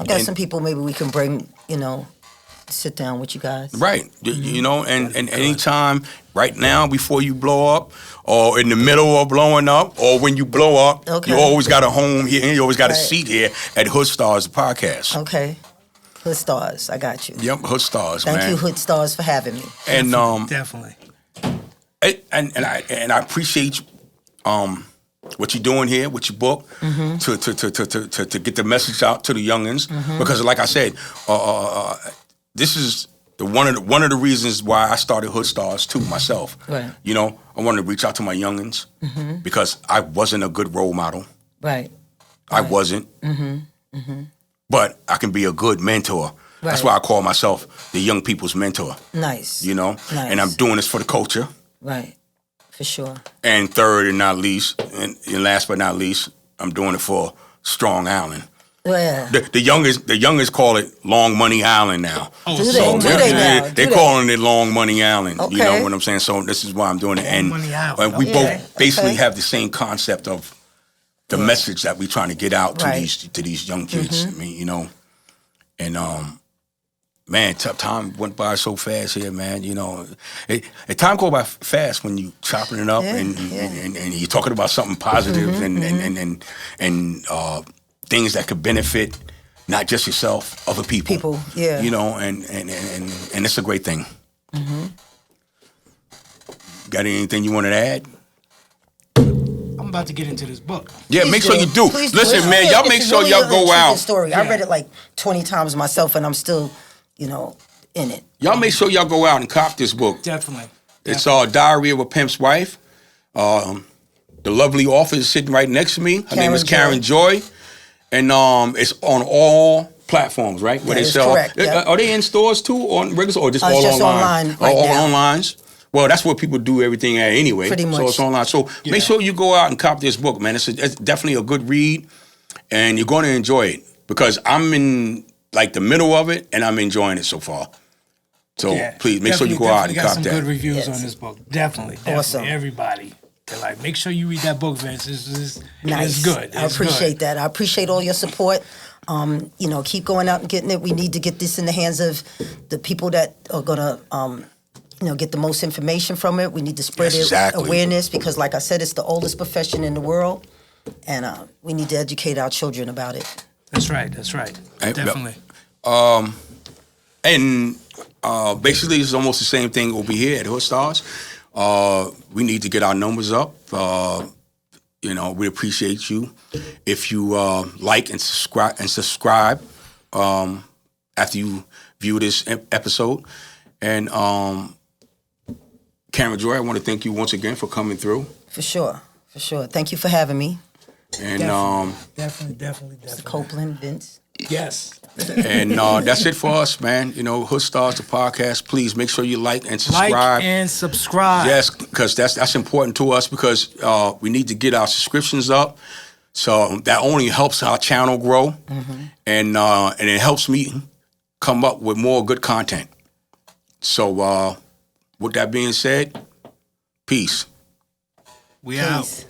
got some people maybe we can bring. Sit down with you guys. Right. You know, and anytime, right now, before you blow up, or in the middle of blowing up, or when you blow up, you always got a home here, and you always got a seat here at HoodStarzz podcast. Okay. HoodStarzz, I got you. Yep, HoodStarzz, man. Thank you, HoodStarzz, for having me. And definitely. And I appreciate what you're doing here with your book to get the message out to the youngins because, like I said, this is one of the reasons why I started HoodStarzz too myself. Right. You know, I wanted to reach out to my youngins because I wasn't a good role model. Right. I wasn't. But I can be a good mentor. That's why I call myself the young people's mentor. Nice. You know? Nice. And I'm doing this for the culture. Right. For sure. And third and not least, and last but not least, I'm doing it for Strong Island. Yeah. The youngest call it Long Money Island now. Oh, Do they now? They're calling it Long Money Island. Okay. You know what I'm saying? So this is why I'm doing it. And Money Island. we Okay. both basically Okay. have the same concept of the message that we're trying to get out to Right. these young kids. I mean, you know, and man, time went by so fast here, man. You know, time go by fast when you chopping it up and you're talking about something positive and things that could benefit not just yourself, other people. People, yeah. You know, and it's a great thing. Got anything you wanted to add? I'm about to get into this book. Yeah, Please make sure you do. Please Listen, man, y'all make sure y'all go out. Story. Yeah. I read it like 20 times myself, and I'm still, you know, in it. Y'all make sure y'all go out and cop this book. Definitely. It's Diary of a Pimp's Wife. The lovely author is sitting right next to me. Her name is Karen Joy. And it's on all platforms, right? Where That they is sell. correct, yeah. Are they in stores too, on regular, or just It's all just online? online right all now. online. Well, that's what people do everything at anyway. Pretty much. So it's online. So make sure you go out and cop this book, man. It's definitely a good read, and you're going to enjoy it because I'm in like the middle of it, and I'm enjoying it so far. So please make sure you go out and got cop some that. good reviews Yes. on this book. Definitely. Awesome. Everybody. They're like, make sure you read that book, Vince. It's Nice. good. I It's appreciate good. that. I appreciate all your support. You know, keep going out and getting it. We need to get this in the hands of the people that are gonna, you know, get the most information from it. We need to spread awareness because, like I said, it's the oldest profession in the world, and we need to educate our children about it. That's right. That's right. Hey, Definitely. And basically, it's almost the same thing over here at HoodStarzz. We need to get our numbers up. You know, we appreciate you if you like and subscribe after you view this episode. And Karen Joy, I want to thank you once again for coming through. For sure. For sure. Thank you for having me. And Definitely. Mr. Copeland, Vince. Yes. and that's it for us, man. You know, HoodStarzz, the podcast. Please make sure you like and subscribe. Like and subscribe. Yes, because that's important to us because we need to get our subscriptions up. So that only helps our channel grow, and it helps me come up with more good content. So with that being said, peace. We out. Peace.